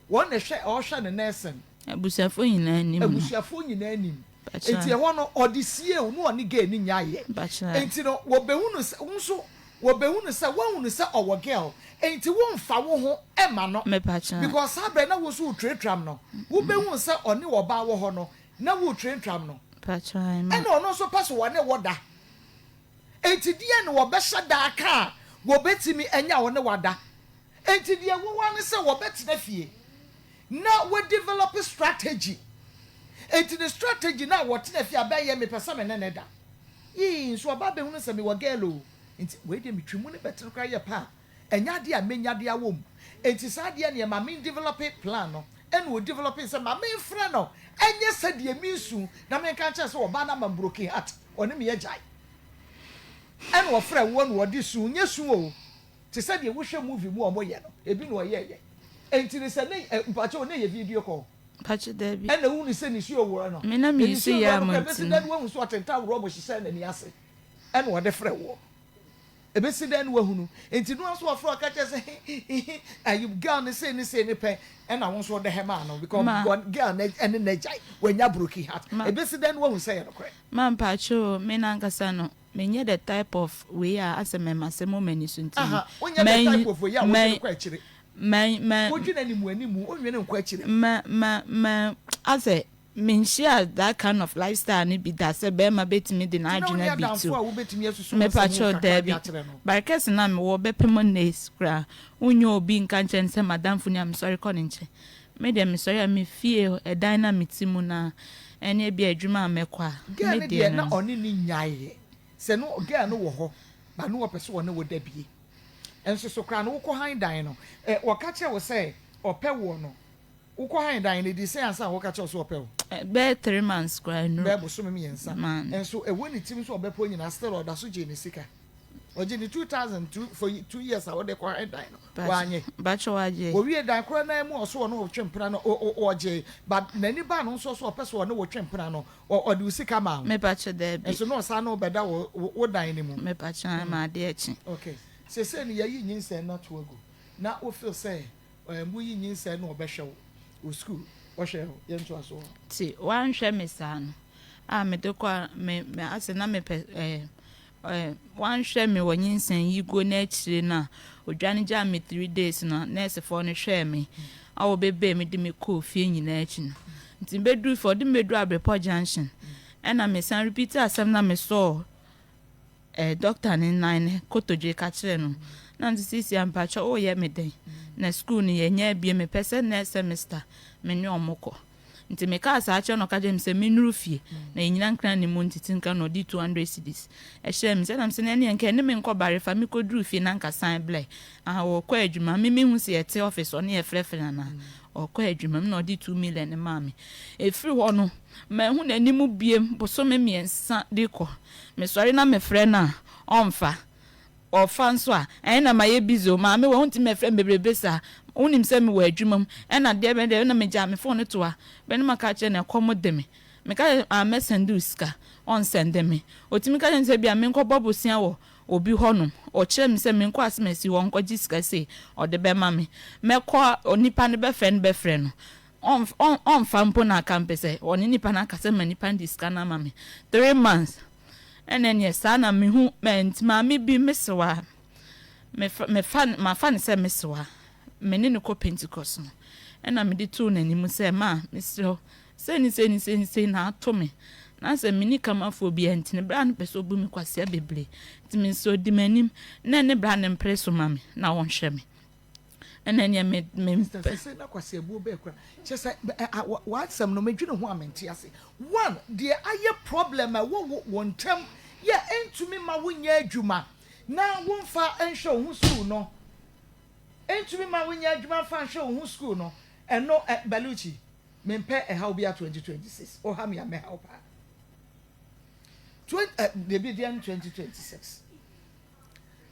won na hwe o hwe ne nesen abusafo nyina anim enti e ho no odi sie no oni girl ni nyaye enti no wo be hunu nso wobehu no say won no say owo girl enti won fa wo ho e ma no me pacha because abre na wo so tram no wobehu say oni wo ba wo ho no na wo tram no pacha e no no so pass wo ne woda enti die no wo be shada aka wo betimi enya wo ne wada enti die wo wan say wo betina fie na we develop a strategy enti the strategy na wo tena fie abaye me pesa me ne da yi so aba be hu say me wo girl o enti we de metwimu ne betere kwa ye pa enya de a menya de awom enti sa de ne ma me develop a plan no and we develop say ma me frɛ no enye se de mi nsu na me kan che say wo ba na ma broken heart oni me ye jai and wo frɛ wo no de su nye su o te se de wo hwɛ movie mu o mo ye no ebi no ye enti ne se ne mpacho ne ye video call pacha Debbie and the one is saying you were no me na me see ya montin that one so atenta robo she say na ni ase and what the frɛ wo e be see then wahunu enti no so afro aka che say ayu girl ne say ne pe and I want so the hema no because God girl and na jai when ya broken heart e be see then wahun say no kre man pacho me na nkasa no menye the type of way asem masemo mani so nti onye the type of way ya wo kwa chire man wodwena ni mu animu onwene nkwa chire ma ase me share that kind of lifestyle ni bi da se be ma betimi de na adwena bi tu me pacho Debbie barkes na me wo be pemones kra unyo obi nka nchen se madam funi am sorry call nche me dem me sorry me fie e dynamic mu na ene bi adwuma mekwa me de na oni ni nyaye se no girl no wo ho ba no wo pese wo ne wo da bie enso so kra no wo ko han dan no wo ka che wo say opɛ wo no wo ko han dan ne di say ansa wo ka che wo so opɛ wo be 3 months kra no be bo so me yensa enso wo ni tim so obepo nyina still order so je ne sika oje ni 2002 for 2 years I wo de ko han dan no wa anye ba che wa je wo wie dan kra na mu oso no wo twempra no oje but nani ba no so so opɛ so no wo twempra no o de sika ma me pa che Debbie enso no sa no beda wo dan ne mu me pa che ma de echi okay se ni yayi nyinse na to ago na o feel say mu yi nyinse na obehwe wo school wo hwe ye nto aso ti wan hwe me sa no me de kwa me ase na me wan hwe me wo nyinse yi go na akire na odwane ja me 3 days na nurse for no hwe me awo bebe me de me ko fie nyina achi no nti bedu for de medu Abrepo junction na me san repeat asem na me so doctor ni nine kotoje ka kire no na nti sisi ampacha o ye me den na school ni ye nya bie me pese na semester me ne omoko nti me ka sa ache no ka jem se me nuru fie na nyina nkran ni mu ntiti nka no di 200 cedis e hye me se na me se ne nke ne me nko bare fa me koduru fie na nka san ble wo kwa adwuma me hu se yete office oni e frefre na o kwa adwuma me no di 2 million ma me e firi ho no me hu na nimu bie boso me miensa de ko me sori na me frɛ na onfa ofanso a na maye bizo ma me wo nti me frɛ bebrebe sa unim se me wa adwuma na de be de na me ja me phone to a be na maka che na komode me ka a send uska on send me otimi ka nse bia me nko bobosia wo obi honom o kire me se me nko asmesi wo nko giska se o de be ma me ko onipa ne be frɛ no on fampo na campus oni nipa na kase ma nipa diska na ma me 3 months then yes na me hu ment ma me bi mesewa me fan se mesewa me ne ko Pentecost no na me di tu na ni mu se ma mesro se ni na ato me na se me ni kama fo bi antine bra no peso bu mi kwase bebre ti me so di manim na ne bra ne impresso ma me na won hwe me then ya me say na kwase bu be kwa che say what some no medwene ho amenti ase one the aye problem wo wontem ya entumi ma wonya adwuma na wonfa enhwe ho school no entumi ma wonya adwuma fa nhwe ho school no eno Baluchi mempe how be 2026 o ha me am help the be 2026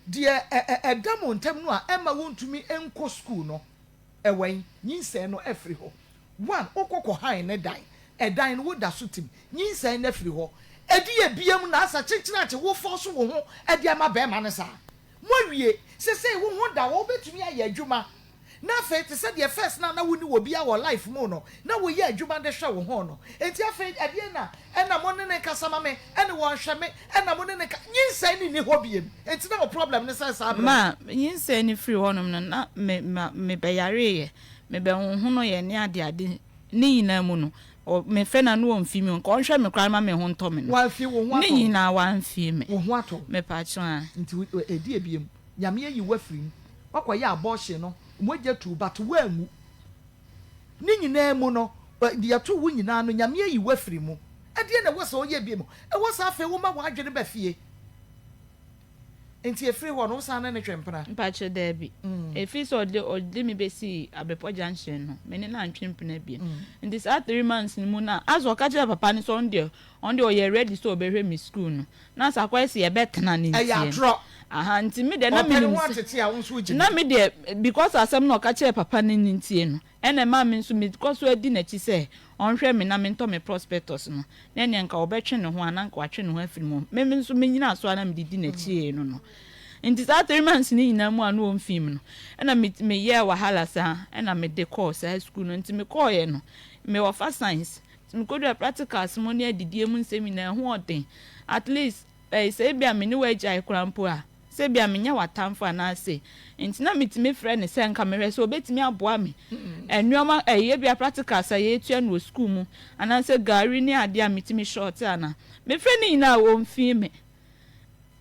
dia edamo ntem no a ema wontumi enko school no ewen nyinse no afri ho one okoko han ne dan edan no woda so tim nyinse na afri ho edi ebiam na asa chichirache wo force wo ho edi ama be ma ne sa mo wie se wo ho da wo betumi aye adwuma na fe te se de first na woni wo bia wo life mo no na wo ye adwuma de hwe wo ho no enti afa ade na ɛna mo ne ne kasa ma me ɛne wɔn hwɛ me ɛna mo ne ne nyinsɛn ni hɔ biem enti na o problem ne sɛ saa ma nyinsɛn ni free hɔnom no na me bɛyare yɛ me bɛhoho no yɛ ne ade ne nyinaa mu no me fɛ na no wɔ mfi mi nka ɔnhwɛ me kora ma me ho ntɔ me no wɔamfie wo ho atɔ ne nyinaa wɔamfie me wo ho atɔ me pacho a nti ɛdi ebiem nyame ayi wafiri mu wakɔyɛ abɔhye no mogya tu but woangu ne nyinaa mu no yɛto wo nyinaa no nyame ayi wafiri mu ɛdeɛ na ɛwɔ sɛ ɔyɛ biem ɛwɔ sɛ afei woma w'adwene ba fie nti efiri hɔ no wosan ne twempena mpacho daabi efi so ɔde me besi abepɔ junction no me ne na ntwempena bi nti saa 3 months ni mu na aso ɔka kyerɛ papa ne so on de ɔyɛ ready so ɔbɛhwɛ me school no na sa kwa esi ɛbɛtena ne ntie ɛyɛ atrɔ aha nti me de na me nim na me de because asɛm na ɔka kyerɛ papa ne ntie no ɛna ma me nso me because adi n'akyi sɛ ɔnhwɛ me na me ntɔ me prospectus no na ne nka ɔbɛtwe ne ho ananka watwe ne ho afiri mu me nso me nyina so ana me di n'akyi no nti saa 3 months ni nyina mu anu on film no ɛna me yɛ wahala saa ɛna me de course high school no nti me call yɛ no me wa fa science me ko do practicals mo ne adidie mu nsɛm na ho ɔden at least sɛ bia me ne wa agya ikorampo a sɛ bia me nya watamfo anase nti na metime frɛ ne sɛ nka mehwɛ sɛ obetimi aboa me ɛnuoma ɛyɛ bia practicals a yɛtua no school mu anase gari ne ade a metime short ana me frɛ ne nyina wɔ mfie me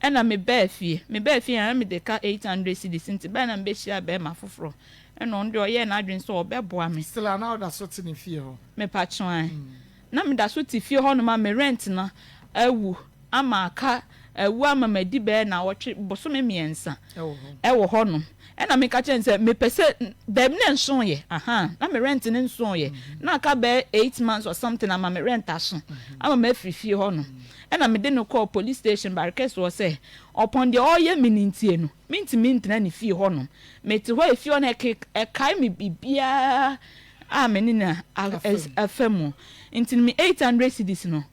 ɛna me baa fie ana me de ka 800 cedis nti bɛɛ na mbɛhyia bɛɛ ma foforɔ ɛna ɔno de ɔyɛ na adwen sɛ ɔbɛboa me still ana ɔda so te ne fie hɔ me patron na me da so te fie hɔ no ma me rent na awu ama aka awu ama madi bɛɛ na wɔtwe bosome miɛnsa ɛwɔ hɔ no ɛna me ka kyɛn sɛ me pɛsɛ dɛm ne nso yɛ na me rent ne nso yɛ na aka bɛɛ 8 months or something ama me rent aso ama me afiri fie hɔ no ɛna me de no call police station barkes wɔ sɛ upon the ɔyɛ me nintie no mintimi ntena ne fie hɔ no me te hɔ efie no ɛkae me bibia a me ne na afɛmu nti me 800 cedis no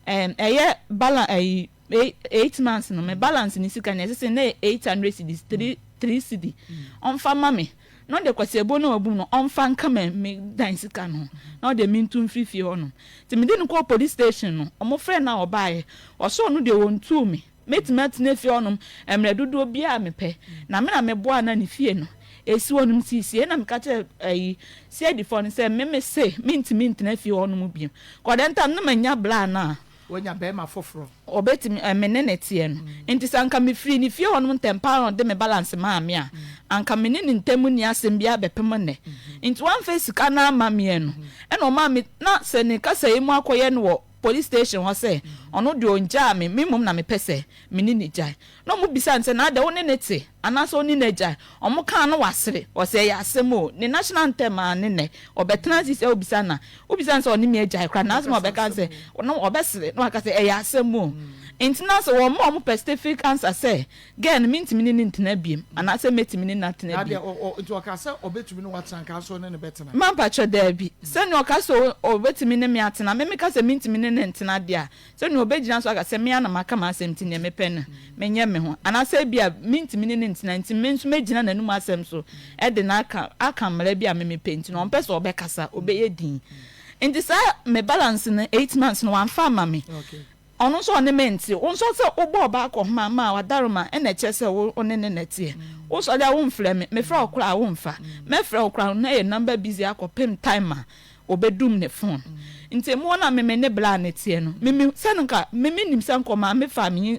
ɛyɛ balance 8 months no me balance ni sika ne sɛ na 800 cedis 3 cedi ɔmfa ma me no de kwase ebo no obu no ɔmfa nka me dan sika no na de mintu mfiri fie hɔ no ti me de no call police station no ɔmo frɛ na ɔbaaye ɔso no de wontu me metimati na fie hɔ no emre dodo bia me pɛ na me na me boa na ne fie no esi wonum sisi na me ka kyɛ ayi si edifo no sɛ me se mintimi na fie hɔ no mu biem kɔdenta na manya bla na wonya bɛɛma foforɔ obetimi me ne netie no nti sanka me free ni fie hɔ no tempa no de me balance ma me a anka me ne ntemu ni asɛm bia bɛpem ne nti wan face sika na ma me no ɛna ɔma me na sɛ ne kasa yi mu akɔyɛ no wɔ police station hɔ sɛ ɔno de onja me mimum na me pɛsɛ me ne gya no mu bisa nsɛ na da wo ne nete anaso oni na gya ɔmo kan no wasere ɔsɛ yɛ asɛm o ne national anthem a ne ɔbɛtena si sɛ obisa na obisa nsɛ ɔne me gya kra na asɛm ɔbɛka sɛ ɔno ɔbɛsere na aka sɛ ɛyɛ asɛm o ntina sɛ wɔn mo specific answer sɛ girl me ntimi ne ntena biem anasɛ metimi ne natena biem nti ɔka sɛ ɔbɛtumi ne watena nka so ne bɛtena ma mpatwɔ daabi sɛne ɔka sɛ ɔbɛtumi ne me atena me ka sɛ me ntimi ne ntena de a sɛne ɔbɛgyina so aka sɛ me ana maka ma asɛm ti ne mepɛ no menyɛ me ho anasɛ bia me ntimi ne ntena nti me nso megyina n'anum asɛm so ɛde na aka mmara bi a me mepɛ nti no ɔmpɛ sɛ ɔbɛkasa ɔbɛyɛ din nti saa me balance no 8 months no wamfa ama me ono so ne menti on so se obo ba ko ma wadaroma e na che se wo ne netie wo so dia wo mfrɛ me fra okra wo mfa me fra okra na ye number busy akopem timer obedum ne phone nti mo na me ne bla netie no me se no ka me nim se nko ma me fa me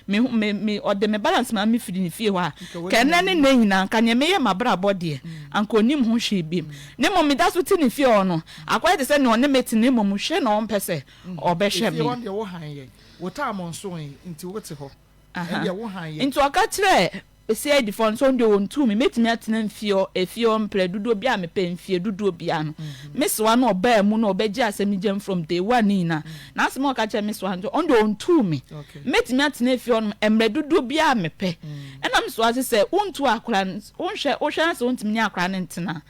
me ode me balance ma me firi ne fie ho a ka na ne nyina ka nye me ye mabra bode anko nim ho hwe bim ne mo me da so ti ne fie ho no akwa de se ne one meti ne mo mo hwe na on pese obehwe me won de wo han ye wo ta mo nso yin nti wo te ho e wo han ye nti aka kire esi edifon so ndio wontu me metimi atena mfio efio mpre dudo bia me pe mfie dudo bia no meswa na oba mu na obegye asem gem from day one ina na asem aka kire meswa ndio ndio wontu me metimi atena efio no emre dudo bia me pe ena meswa se wontu akra wonhwe se wontimi nya akra ne ntena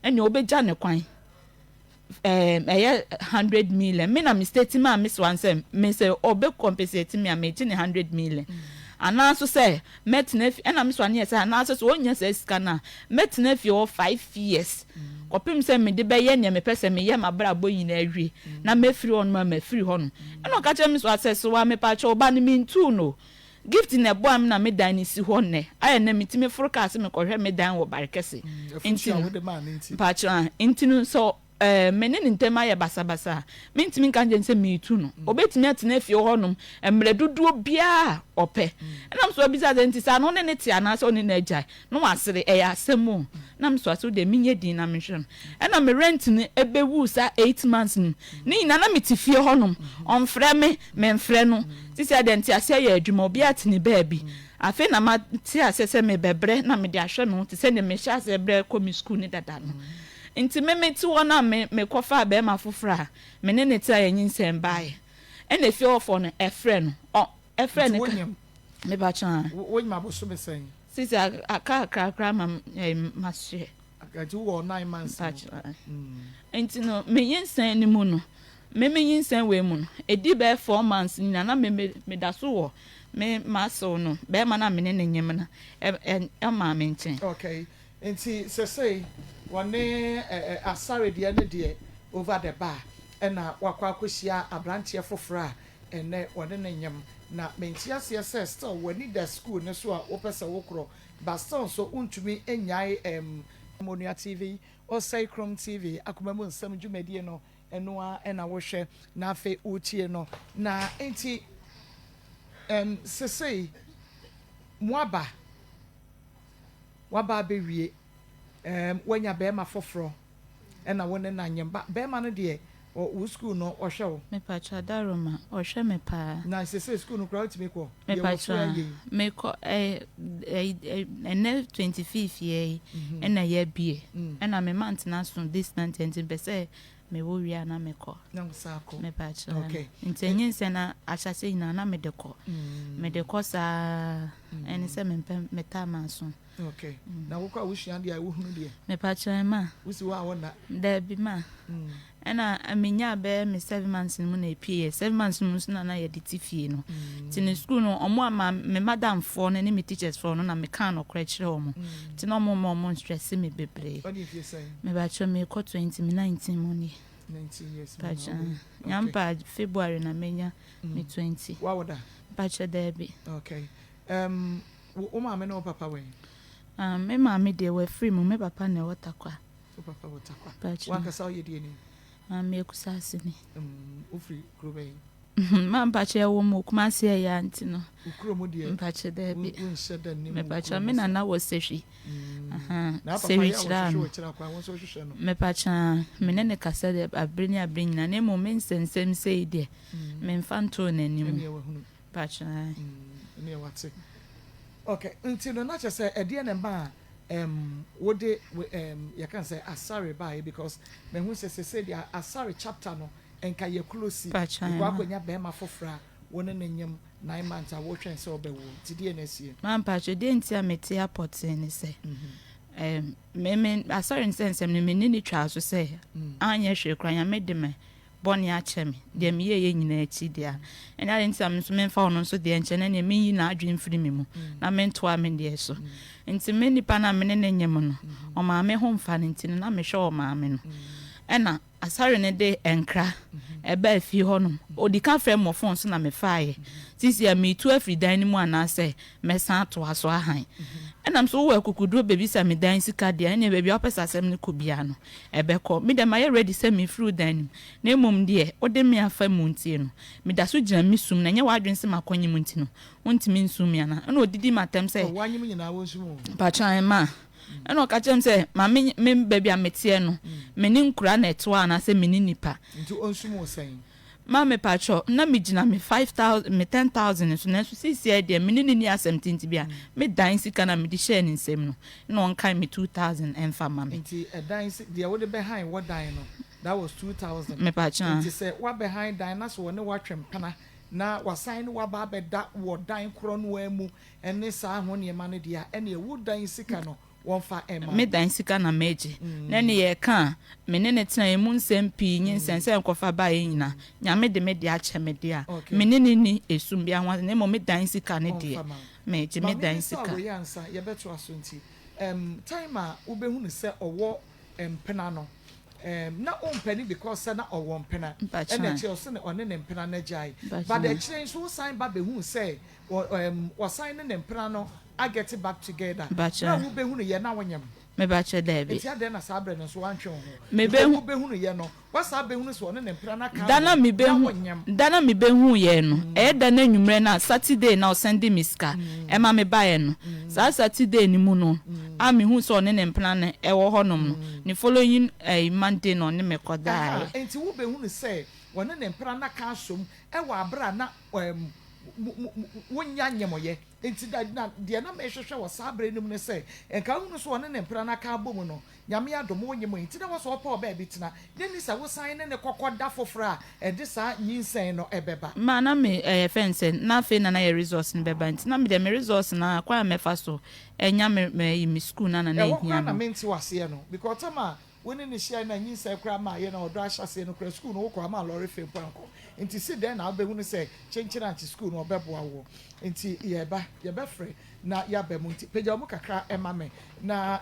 ene obegya ne kwan eye 100 million me na mistake ma meswa nsem me se obe compensate me a me 100 million anaso say metna fi na me so ane say anaso so onya say sika na metna fi o 5 years kopim say me de be ye ne me pese me ye mabra boyi na awie na me free on ma free ho no na ka che me so access wa me pa che oba ne me ntu no gift na ebo am na me dan ni si ho ne aye na me timi forecast me ko hwe me dan wo barekese pa che intinu so mene ne ntema ya basabasa mentimi kan je nse mitu no obetimi atena fie honom emre duduo bia ope enam so bisa de ntisa no ne ti ana so ne na agya no wasere ya asemu nam so aso de minye din na menhwem ena me rent ne ebewu sa 8 months ni na na meti fie honom onfre me menfre no tisi ade nti ase ya adwuma obi atene baabi afi na ma ti asese me bebre na me de ahwe no ti se ne me hya ase bre komi school ni dada no nti me ti wona me kofa be ma fofra me ne ne tia yin nsem bae ena fi ofo no efre no efre ne ka me ba chan won ma bo so me sen sisi aka ma share ati wo 9 months nti no me yin sen ni mu no me yin sen we mu no edi be 4 months ni na me da so wo me ma so no be ma na me ne nyem na e ma me nchen okay nti say wane asare de ne de over the bar ena wakwa akosia abrantie fofora ene wone ne nyem na mentia se still wani the school ne so a opese wokro but still so untumi enyai Monia TV or say Chrome TV akomamu nsam dwumadie no eno a ena wo hwe na afi utie no na enti sesei waba be wie wanya be ma foforo ena wone na nyemba be ma no de o school no o hwe wo me pa cha daroma o hwe me pa na sesei school no crowd me ko me pa cha me ko ene 25 year ena ye bie ena me month na so this 19 be say me wo wia na me ko na sako me pa cha okay ntenyin se na achase ina na me de ko sa eni se me ta ma so okay na wo kwa wo hia dia wo hunu dia me pa cha ma wo si wa wona da bi ma ena amenya be me 7 months mu na epie 7 months mu na ye de tifie no tin school no omo ama me madam for no ne me teachers for no na me kan no kra kire omo tin omo stress me bebre what if you say me ba cho me ko 2019 mu ni 19 years pa cha nyampa February na menya me 20 wa woda pa cha da bi okay wo ma me no papa we me ma me de we free mu me papa na watakwa o papa watakwa pa cha wa ka sa o ye die ni me kusasi ni o free krobe ma mpache wo mu kuma se ya anti no ukro die mpache da bi wo nse da ni me pacha me na wo sehwi na papa sewi ya chira wo chira kwa wo so hwehwe no me pacha me ne ne kasa de abrini na ne mo men sensem sei de me mfanto na ni nim wo hunu pacha ni wate okay until no na say e de ne ba what they you can say asare by because me who say the asare chapter no enka ye close kwa konya be ma fofra wona nanyam 9 months a wo hwen say obewo tidie na sie man pacha de ntia meti airport ni say me asare nsensem ni me ni twa so say anya hwe kranya me de me boni ache me de me ye nyina achi dia ena de ntia me so me fa ono so de enche na me yi na adwen firi me mu na me nto a me de so nti me nipa na me ne nyem no o ma me ho mfa nti na me hwe o ma me no ena asare ne de enkra eba afi ho no odika frem mo phone so na me faaye sisi ya me tu afri dan ni mu anase me san to aso ahan enam so wo akukuduro bebi sa me dan sika dia ene bebi opesa asem ne kobia no ebeko me dem aye ready say me fru dan na emom de ode me afa mu ntie no me da so gina me sum na nye wadwen se makonyi mu nti no wontimi nsum ya na na odidi matem say wanyim nyina wo nsum pa chan ma ena o ka chem say ma me bebi ametie no me ni nkura na eto ana say me ni nipa nti onsum wo sen ma me pacho na me gina me 5000 me 10000 so na so sisi e de me ni asem tinti bia me dan sika na me di share ni nsem no na on kan me 2000 enfa ma me nti e dan de wo de behind what dan no that was 2000 me pacho nti say what behind dan na so woni watwem pana na wasan wa ba beda wo dan kro no amu ene sa ho ne ma no dia ene wo dan sika no wɔmfa ɛma me dan sika na meje na ne ye ka me ne tena emu nsɛm pii nyinsɛnsɛ nkɔfa ba yɛ nyina nyame de me de akyɛ me de a me ne ni esum bia ho ne mo me dan sika ne de meje me dan sika wo yansa ye beto aso nti time a wo behu ne sɛ ɔwɔ mpena no na ompani because say na ɔwɔ mpena ɛna kyerɛ sɛ ɔne ne mpena na gyae but the change so sign ba behu sɛ sign ne mpena no I get it back together na wo behu ne ye na wonyam me ba che David tia den na sabre no so wantwe ho me behu ne ye no wasa behu ne so ɔne ne mpena na ka dana me behu ye no da na nwumre na Saturday na o send me ska e ma me ba ye no sa Saturday ni mu no a me hu so ɔne ne mpena ne ɛwɔ hɔnom no ne following Monday no ne me kodaa enti wo behu ne sɛ ɔne ne mpena na ka asom ɛwɔ abra na wonya nyemoye enti da na de na me hwehwe wo sabre nim ne se enka hu so one ne mpra na ka bom no nyame adom wo nyemo enti na wo so pa oba bi tena ne ni sa wo san ne kokoda fofora e de sa nyinsen no ebeba ma na me fence na fe na ye resource ne beba enti na me de me resource na kwa me fa so enya me school na na ehia na me nti wase no because tama woni ne hia na nyinsen kra ma ye na odo ahyase no kra school no wo kwa ma lorry fe panko nti si den na obehu ne se chenchira anti school no obeboa wo nti ye be free na ya be mu nti peja mu kakra ema me na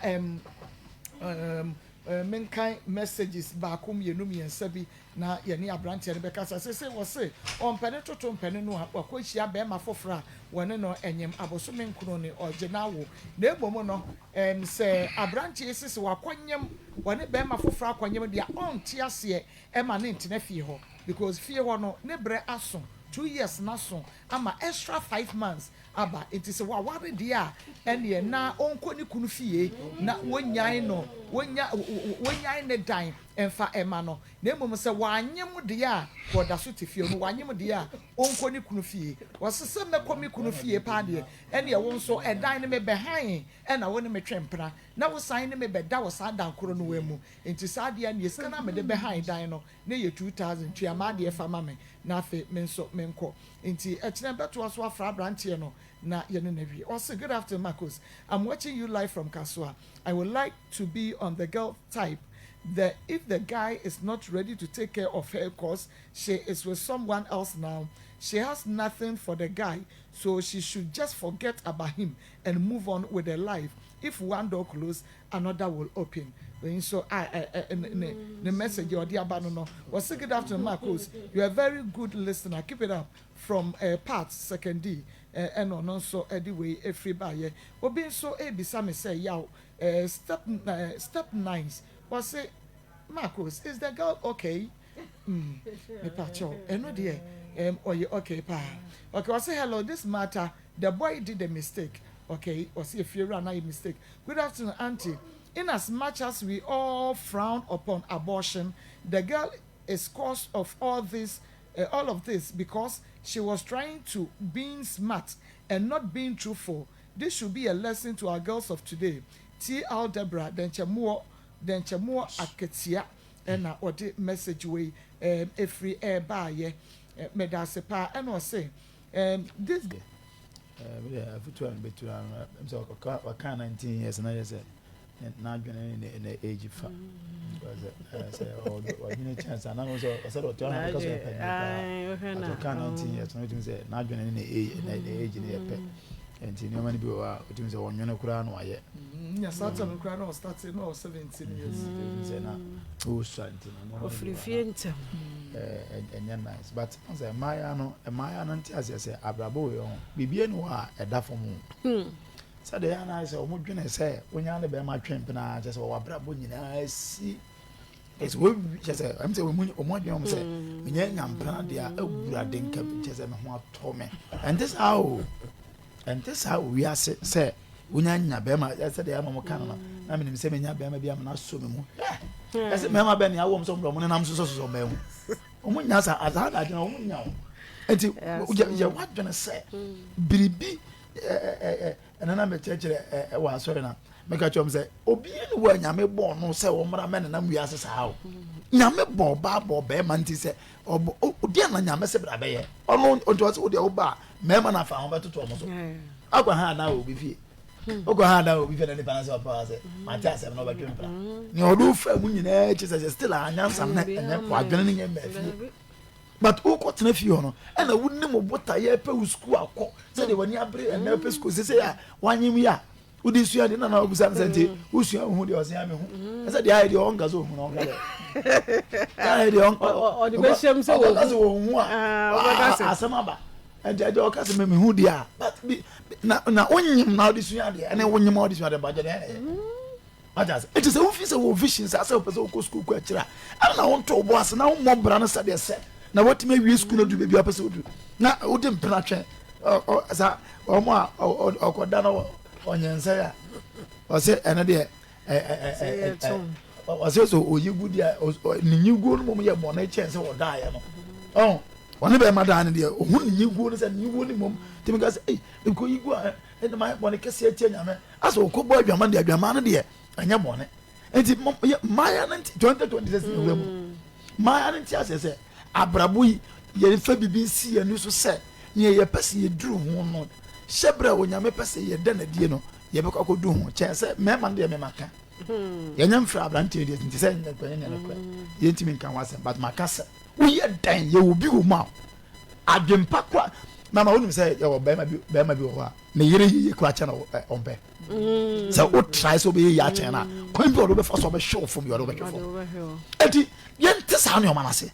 menkai messages ba kom yenum yensa bi na ye ne abrante ne be kasa se wo se on pene toto pene no akohia be ma fofora wone no enyem aboso menkuro ne ogena wo na ebomo no se abrante sese wakonyem wone be ma fofora akonyem dia on tiase e ma ne ntena fie ho because fie ho no ne bre aso 2 years na so ama extra 5 months aba it is wa ware dia ene na onko ni kunu fie na wonyan no wonyan ne dan emfa ema no na emom se wanyem dia woda so te fie no wanyem dia onko ni kunu fie wasese mekomi kunu fie pa de ene wo nso edan ne me behan ena wo ne me twempra na wo san ne me beda wo sa dan koro no wemu enti sa de ne sika na me de behan dan no ne ye 2000 twa ma de fa ma me na fe me nso menko enti ekene beto so afra brantie no na yene na wi also good afternoon Marcus, I'm watching you live from Kasua. I would like to be on the girl type that if the guy is not ready to take care of her cause she is with someone else now, she has nothing for the guy, so she should just forget about him and move on with her life. If one door closes, another will open. So the message you're the abandon was good afternoon Marcus, you're a very good listener, keep it up from parts second D and on also anyway every buyer obi so ebisa me say yaw step 9 was say Marcus, is the girl okay? Me pacho eno de okay pa okay was say hello, this matter the boy did a mistake, okay was if you ran a mistake. Good afternoon auntie, in as much as we all frown upon abortion, the girl is cause of all of this because she was trying to being smart and not being truthful. This should be a lesson to our girls of today. T.L. Deborah, then Chamua Aketia, and or the message way, every air by ye, Medasepa, and or say, this. I'm so I can't 19 years and I said, not in the age of because I say, chance and I was sort of turn because I can't 19 years, not in the age in the pet. And you know, many people are doing the one you crown or yet. Yes, Saturn crown or starting or 17 years. Who's something and you're nice. But I say, my aunt and my aunt, as I say, Abrabo, Bibian, a daffo moon. So the answer is, what can I say? When you're on the Bama tramp and I just what Brabo, I see. It's what just I'm saying, what you say, when you're young, they are a blooding cap, just a more torment. And this how we are say, when you're Bama, I said, I'm a cannon. I mean, say, maybe I'm not so much. I said, Mamma Benny, I want some woman, and I'm so bad. As I don't know. And what can I say? Bibi. And then I'm a church. Was sorry now. Make a chum say, Obian, when Yame born, no say, oh, my man, and we ask how. Yame born, Bob, or Bear Manti say, oh, dear, Yame said, I alone, or to us, the old bar, Mamma, I found better to almost. I'll go now will be free. oko ha da obi fe na nipa na se opa se mate asem no betwe mpra ni odo fa mu nyina chi se still anyansam na enye kwadwene ni nyem afi but oko tena fi ho no e na wunnim bota ye pe u school akọ se de wani abre na pe school se ya wanyim ya udi sua de na na obusa nsente usua hu de osia me hu se de ai de on gazo hu no ga le ai de on o de be shem se wo hu a asema ba enti ajo ka se me hu dia but na onyim na udi sua de ene wonyim udi sua de ba je de ajas it is a office of vision say say person ko school ko akira na won to bo ase na won mo bra no se de se na what me wi school no do baby apese odu na odi mpena twen sa o mo okoda no onyense ya o se ene de o se so oyigu dia ni nyigu no mo ye mo na chen se o da ya no woni be ma da ne de o hu ni nyigu no se nyigu ni mom timi ga se ko yigu e de ma ne kese atia nyame aso ko bo adwama de adwama no de anya mo ne enti maya 2026 ni wem maya nti asese abrabo ye fa bibi si anu so se ye ye pese ye duru ho no shebra onyame pese ye da na die no ye be kwa kodu ho che se me man de me maka ye nyam fra abrante de nti se nye kwanya na kwa ye ntimi nkan wase but makasa wo ye dan ye obi wo ma adwempa kwa mama wonu se ye wo be ma bi wo ha na yere ye kwa cha na ombe so o try so be ya cha na kwa bi o be fa so be show from you o be show eti ye ntisa no ma na se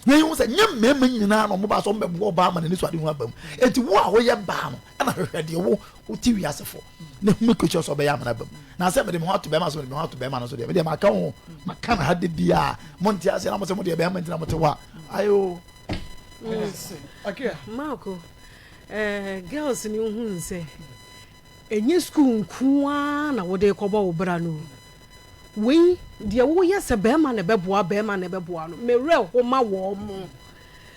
ye hu se nye mema nyina no mo ba so mbebo ba ma na ni so ade hu abam enti wo a wo ye ba no na hwehwe de wo ti wi asefo na hu mekocho so be ya ma na bam na se me de mo hatu be ma so me de mo hatu be ma no so de me de ma ka ho ma ka na hade bia mo nti ase na mo se mo de be ma ntina mo te wa ayo okay Marco girls ni hu nse enye school nkuwa na wo de kobo wo bra no we dia wo yese be ma na beboa no mere ho ma wo mo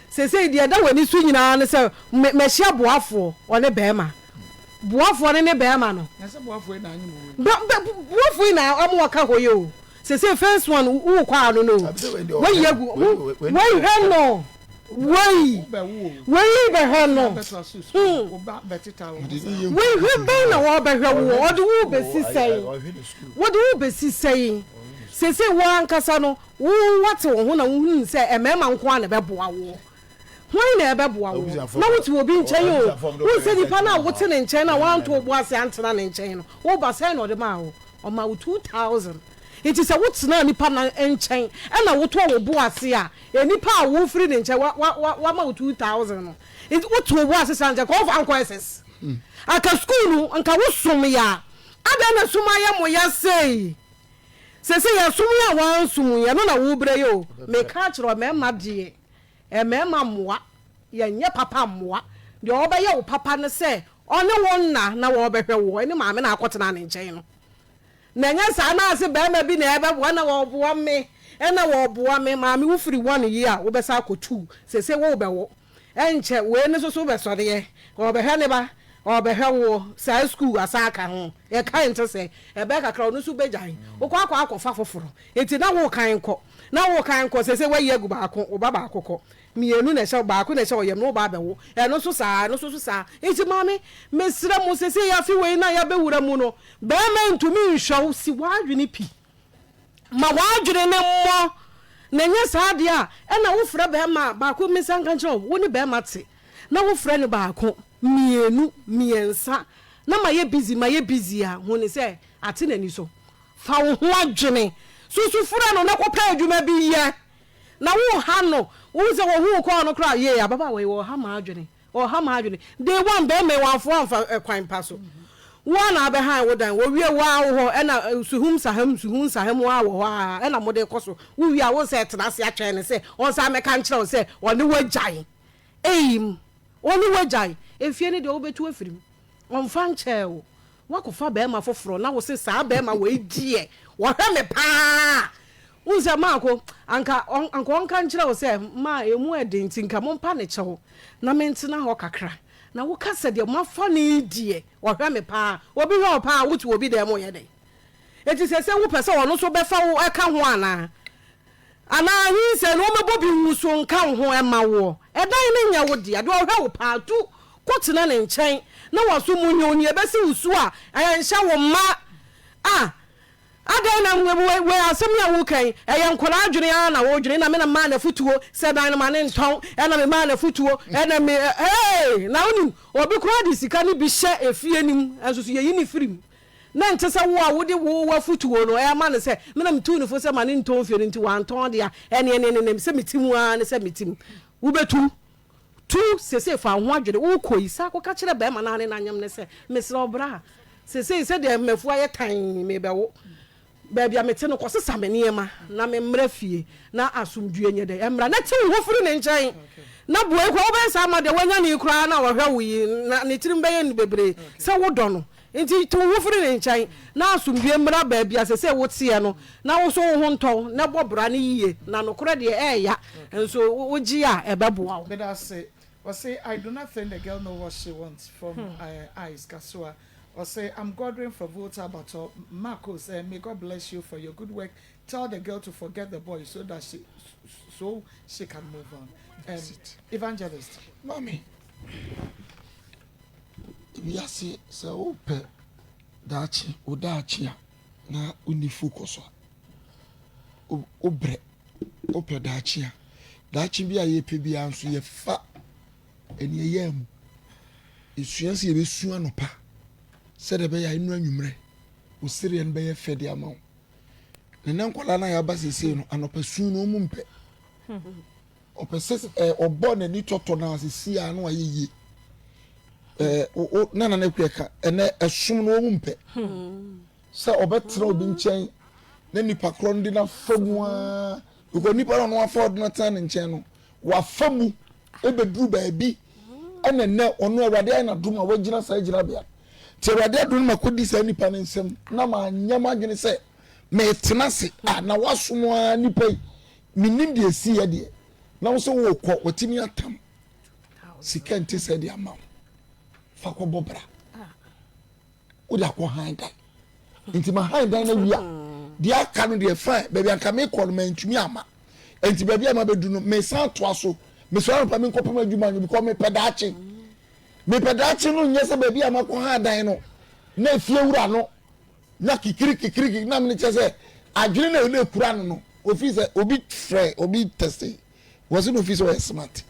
se dia da wani su nyina ne se me hia boafo one be ma boafo ne be ma no na se boafo na anyi mo boafo na amu ka hoye o se first one wo kwa no no we yegu we hello we be hello we be na wo be hwe wo de wo be sisai wo de wo be sisai se wo ankasa no wo wate wo ho na wo hu se emema nko a na be boa wo hwan na be boa wo na wo ti obi nchen yo wo se nipa na wo te ne nchen na wan to bo ase antena ne nchen no wo ba sai no de ma wo o ma wo 2000 it is a what na nipa na enchen e na wo to wo bo ase a nipa a wo free ne nchen wa ma wo 2000 no it wo to bo ase sanje ko fa anko ss aka school no anka wo som ya ada na suma ya mo ya sei se ya sum ya wan sum ya no na wo bre yo me ka kiro me ma de me ma moa ya nye papa moa de oba ye wo papa ne se one won na wo be hwe wo ni ma me na akotena ne nchen no na nya sa na ase be ma bi na ebe bo na wo bo me na wo bo me ma me wo free 1 year wo be sa akotu se wo be wo enche we ne so be so de ye wo be hwe ne ba o be hwe sa school asaka ho e kan nte se e be kakra no so be jan wo kwa akwa foforo enti na wo kan ko se we ye gu ba ko o ba akoko mienu na hye ba ko na hye oyem no ba be wo e no so sa enti mami mesira mu se ya fi we na ya be wura mu no be ma ntumi nhwo si wadwene pi ma wadwene ne mo na nya sa de a e na wo fra be ma ba ko mesanka nche wo ni be ma te na wo fra ne ba ko mienu miensa na ma ye busy a hu ni se ate na ni so fa wo ho adwene susu fura no na ko pa adwuma bi ye na wo ha no wo se wo hu ko no kra ye ababa we wo ha ma adwene day one be me wan fo amfa kwan pa so one abe ha wo dan wo wie wa wo ho na suhum saham wa wo ha na mo de koso wo wie a wo se tena se atwe ne se on sa me kan kire wo se oni wajan oni wajan efie ne de wo betu afirim on fan chewo wakofa be ma foforo na wo se sa be ma we die wo hwe me pa unse maako anka kan kire wo se ma emu edinti nka mo mpa ne chewo na mentina ho kakra na wo kasa de mafa ne die wo hwe me pa obi hwe pa wuti obi de mo ye de eti se wo pese wo no so be fa wo eka ho ana hi se no mebo bi wuso nka ho e ma wo edan ne nya wo dia de wo hwe wo pa tu kotena ne nkyɛn na waso mu nyoni ebesi usu a ayanhya wo ma adan na we asem ya wo kan nkora adwene ya na wo dwene na me na ma na futuo se dan na ma ne nton na me ma na futuo na me na onim obi kura di sika ni bi hye efie nim enso ye yini firim na nte se wo a wo de wo wa futuo no ma ne se me na mtu ne fo se ma ne nton fie nti wa nton de a ene se metimu a ne se metim wo betu tu sese fa ho adwene wo koyi sa ko ka kire be ma na ne na nyam ne se mesra obra sese se de mefu aye tan me be wo baby amete no kwose samene ma na me mra fie na asomdue nye de emra na ti wo furu ne nkyɛn na boe kwa obe sa ma de wanya ne kura na wɔhwɛ wo yi na ne tirim bɛyɛ ne bebre sɛ wo dɔ no nti to wo furu ne nkyɛn na asomdue mra baby asese wo tie no na wo so wo ho ntɔ na bɔbra ne yie na no kora de ɛya nso wo gi a ɛbɛboa wo. But I say I do not think the girl know what she wants from eyes Kasua. Or say, I'm Godwin from Volta Bato. Marcos, may God bless you for your good work. Tell the girl to forget the boy so that she can move on. Evangelist. Mommy, we are say so open dachi odachi na unifukoso. Obre open dachi bi a ye pebi anso ye fa eni ye yam. Isuansi ye be suan no pa. Said the bay I know you o Syrian bay fed the amount. The Nankolana Yabasi and a pursue no mumpe. Or persist or born a little tona see I know ye. Nana Nequeka and a soon no mumpe. So Obetra been chain. Then you pack round enough from one. You go nipper on 1 fortnight in channel. Wa famu ebe drew baby. And then now on no radiana doom a waginal side rabia. Tewade adun makodi sa nipa ne nsem na ma nyama adwene se me tenase na wasomo a nipa minim de esi ye de na wo so wo kɔ otimi atam sika nti se de ama fa kɔ bobra wo da kɔ han dai nti ma han dai na wia de aka no de fa baabi anka me kɔ no ma ntumi ama nti baabi ama bedu no me san to aso me so ran pa me nkɔpem adwuma no bi kɔ me pedachi me pedachi no nyese baby amako ha dan no na fie wura no na kikiri na me chese adwene na ele kura no office obi frɛ obi test was no office was smart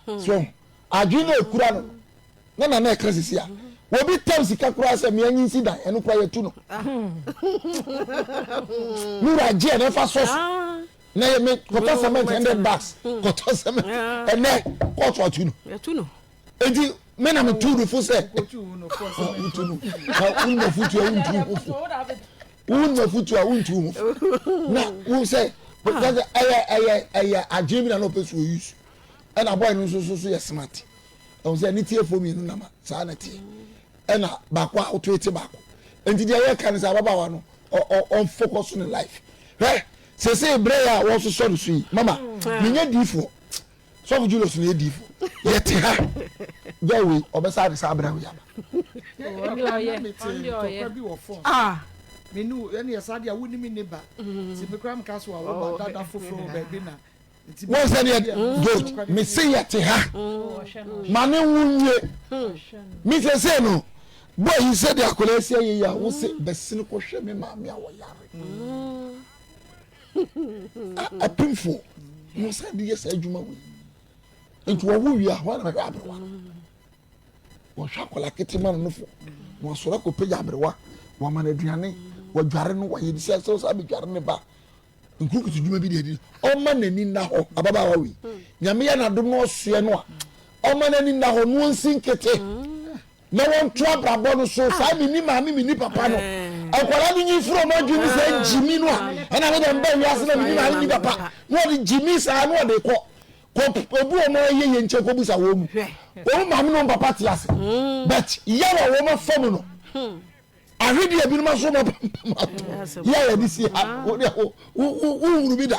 so adwene kura no na krasisi a obi tem sika kura se me anyi si dan eno kura yetu no mura je na fa so na ye me kota cement 100 bucks kota cement ene kota yetu no enti men am too the for say no na who say because I ajemi na no person use and a boy no so yes smart I say ni tie for me no na ma sa na tie and baako a to eti baako enti dia ye kan say baba wa no on focus on life right say breya wo so so yi mama menya difo so Julius no difo yete ha Joey obesa de sabra we yaba menu ene yesa dia woni mi neba ti me kram kaso a wo ba dada foforo ba bi na wọ́n sẹ́ni good mi sí yẹtì ha màá ní wúnyẹ mi sẹ́sẹ́ no bó yìí sẹ́ni akọ̀lẹ́ ẹ̀sẹ̀ yẹ yà wọ́n sẹ́ bẹ̀sẹ̀ ní kò hwẹ́ mi màá mi àwọ̀ yàrá ẹ̀pínfọ̀ wọ́n sẹ́ni yẹ sẹ́ ẹ̀dwuma wọ̀ yìí nti wọ́n wú wíyà wọ́n àná bẹ̀rẹ̀ abẹ́rẹ́wà wọ́n hwẹ́ akọ̀lẹ́ akẹ́tìmá nínú fọ̀ wọ́n sọ̀rọ̀ kò pé yà abẹ́rẹ́wà wọ́n ma n'aduane wọ́n dware no wọ́n yẹ di sẹ́ sẹ́ abi dware ne ba nkuku tuduma bi de di ọma nani na ho ababa wi nyame ya na dom no soe no a ọma nani na ho no nsin kete na won to abrabo no so sa mi ni ma mi ni papa no akwara bi nyi furo ma dwumi sa jimi no a na me dem ba wi ase na mi ni ma ni papa no de jimi sa no de ko ebu o ma ye nche ko busa wo mu o ma mi no papa ti ase but ya wo ma fam no ahwedi abi no maso ma ya ya disi ha wo bi da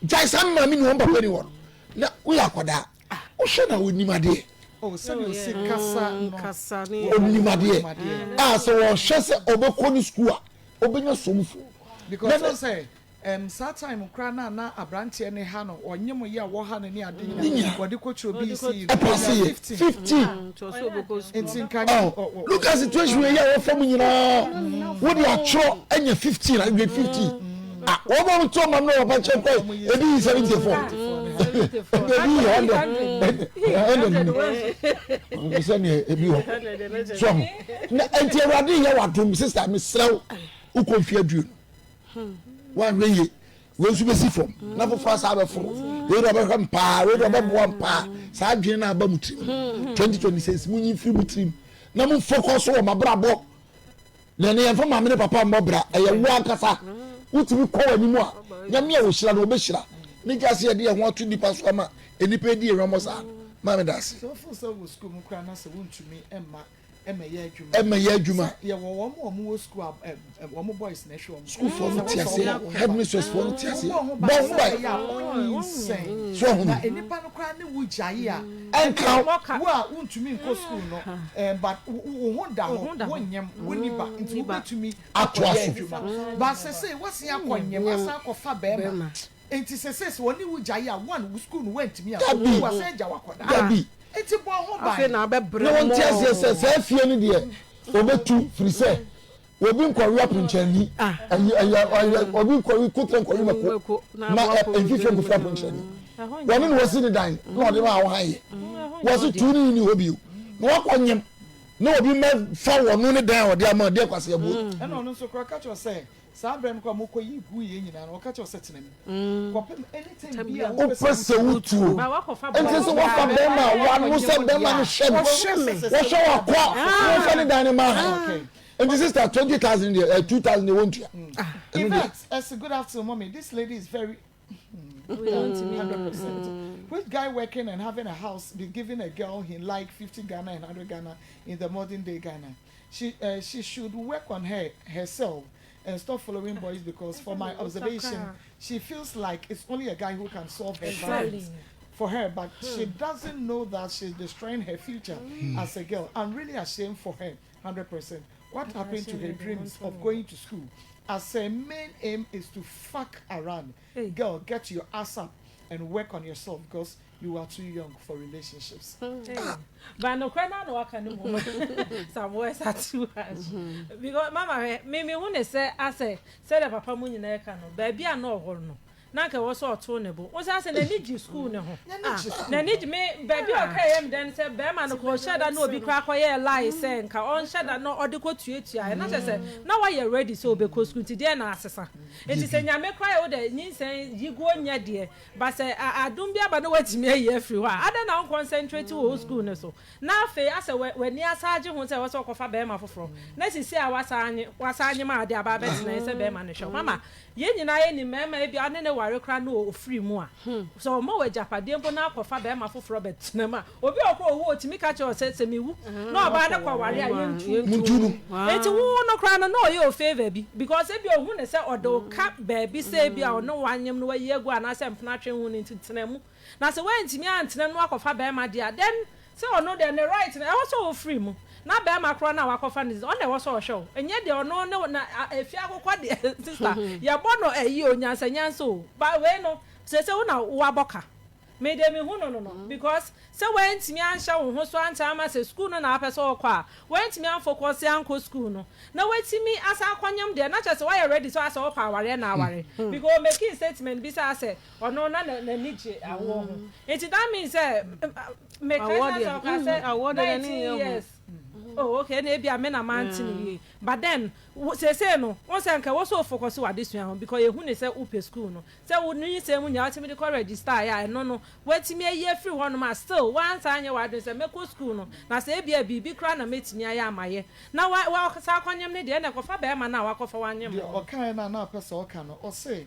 jai sam ma mi ni won papa ni won na wo ya koda wo hwe na wonimade o se ni o se kasa ni onimade so wo hwe se obekọ ni school a obenya somfo because so say saa time kra na abrante ne ha no onye mo ye a wo ha ne ade nyina wode kocho BC 15 entin kan look at situation we here from nyina wo dey atro anya 15 and grade 15 wo ba to ma no ba check ebi 74 ebi 100 ebi ho so na enti awade ye wadom sister me srew u konfia duo one way we su be si fom na fo fa sa be fo we do be mpa we do be bo mpa sa adwene na aba mutrim 2026 munyi free mutrim na mun focus on ma brabo na ne yefo ma me papa mbobra eye wo akasa utimi ko wani mu a nyame a wo hira na obehira ni gase ye de ho atu nipa so ama enipa di eromosa ma me das so for so wo school mu kra na se wontumi emma ye adwuma ye wo wo school wo boys na hwe school for tiase headmistress for tiase bo ya onyin so hu na enipa no kra ne wo jaye a enka wo a wontumi nko school no but wo honda ho wonyem woniba nti wo betumi atwaso ba se wasi akonyem asa kofa bema enti se woni wo jaye a one wo school no wentimi a wo asa ja wakoda dabi eti bo ho ba afi na be bre no ntiase se fie ni de obetu free say obi nkori apunchani obi nkori kutren nkori mako na enfife go fra apunchani woni no wasi ni dan no de ma wo haye wasi tuni ni obi no wakonyem na obi ma fa wono ni dan ode ama de kwase abo e no no so kra catch you say sabrem kwa mokoyi gu ye nyina no catch you say tenam kopem anything be o pese wutu ba wakofa enti se wafa bema wanu se bema ni sheme wo show akwa wo fa ni dan ma okay and this is 20,000 2000 they want you in fact as a good afternoon mommy this lady is very 100%. Which guy working and having a house be giving a girl he like 50 Ghana and 100 Ghana in the modern day Ghana? She should work on herself and stop following boys because for my observation she feels like it's only a guy who can solve her problems for her, but she doesn't know that she's destroying her future as a girl. I'm really ashamed for her 100%. What happened to her dreams of going to school? As her main aim is to fuck around. Girl, get your ass up and work on yourself because you are too young for relationships. But no crana no waka no mo. Some boys are too harsh. Because mama me won say say the papa mu nyina ka no. Baby a no hor no. Na ka wo so oto ne bo. Wo say na need school ne ho. Na need me baby o ka yem den say be ma no ko shada no obi kwa ye lie say nka on shada no ode ko tuatua. Na say na wa ye ready so be ko school ti de na asesa. Enti say nyame kwa wo de nyinsen yigo nya de. Ba say adum bia ba no watimi ayi afri ho. Ada na on concentrate wo school ne so. Na afi ase we ni asaje ho say wo so kofa be ma foforo. Na sisi a wasanye ma ade aba bet na say be ma ne hwe. Mama ye nyina ye ni mema e bia ne ne ware kra no ofri mu a so mo we japade mbo na akofa be ma foforo bet na ma obi okọ owo otimi ka che o se mewu na oba ne kwa ware a ye ntunu eti wo no kra no ye o favor bi because e bia ohu ne se odo ka baby se bia no wanyem no ye gu ana se mpna twen hu ne titena mu na se wantimi antena no akofa be ma dia then se ono de ne right na e wo so ofri mu na be ma kro na wakofa ne on dey wo so show enye de ono ne na efi akokọ de sister ya bono eyi onyansa o ba we no se una wo aboka me de me hu no because se wentimi ansha wo ho so anta ama se school no na apese okọ a wentimi an focus anko school no na wetimi asa akwanyam de na chese why ready so asa opa aware na aware because make statement bi say say ono na nije awo ho it that means make sense say award yes. Oh, okay. Maybe I mean a man but then say no. Once I can also focus on this one because you who say upe school no. So when you say when you ultimately call register, yeah, no. Wait me a year free one ma still once I know what say make school no. Na say be a bibi cry na meet me ya ma ye. Now why sa kwanyam ne de na kofa be ma na wakofa wanyam. O kan na person o kan no. O say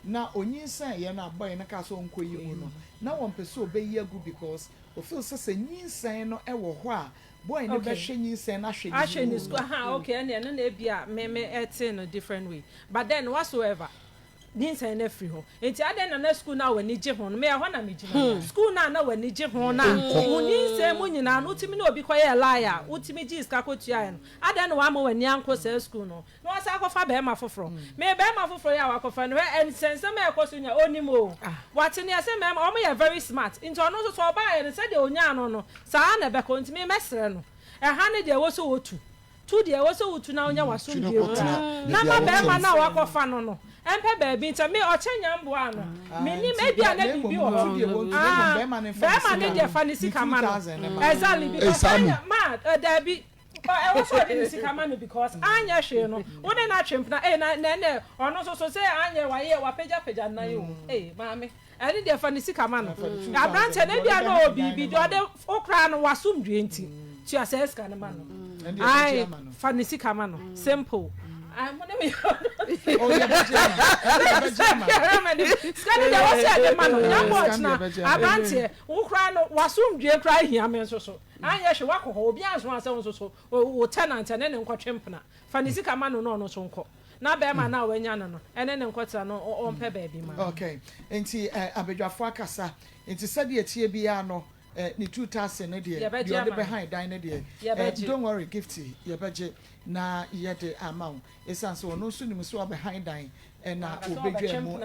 na onyinsan ye na boy na ka so nkoyi mu no. Na won pese obeyi agu because o feel say nyinsan no e wo ho a boy no be hwenyi sen na hwenyi school okay and no na bia me etin a different way but then whatsoever ninsa na free ho enti aden na school na wani gye ho no me ho na me gina school na wani gye ho na mu ninsa mu nyina no utimi na obi koye liar utimi gi iska kotua no aden na wa ma wani anko sa school no no asa akofa be ma foforo me be ma foforo ya wakofa no and sense me ekoso nya onimo what ne ase me o me very smart into no so so ba ye se de onya no no sa na be ko ntimi mesre no ha ne de wo so wotu tu de wo so wotu na onya waso de na ma be ma na wakofa no no empe baby nta me ochenya mbo ano me ni me bia na bibi o be ma ne de fa ni sika ma no exactly because ma dabi I was in Sikamano because Anya Shino, what an atchimp na ono so say Anya wa ye wa peja na you. Eh, mammy. I did their funny Sikamano. I branch maybe I know bibi do the okra was soon drinking. She says Canamano. I funny Sikamano. Simple. I'm going to be. Oh, yeah, so. I actually walk home, Bias one so, or tenant and then quite chimpna. Fanisika man no so. Now, Bearman now when Yanano, and then quite no on pe baby man. Okay, and see, Abedra Fracassa, into Sadia Tiabiano. Ni 2000 dear you're behind dine dear don't worry gifty your budget na yet amount it's so no soon so behind dine and na obedwe mu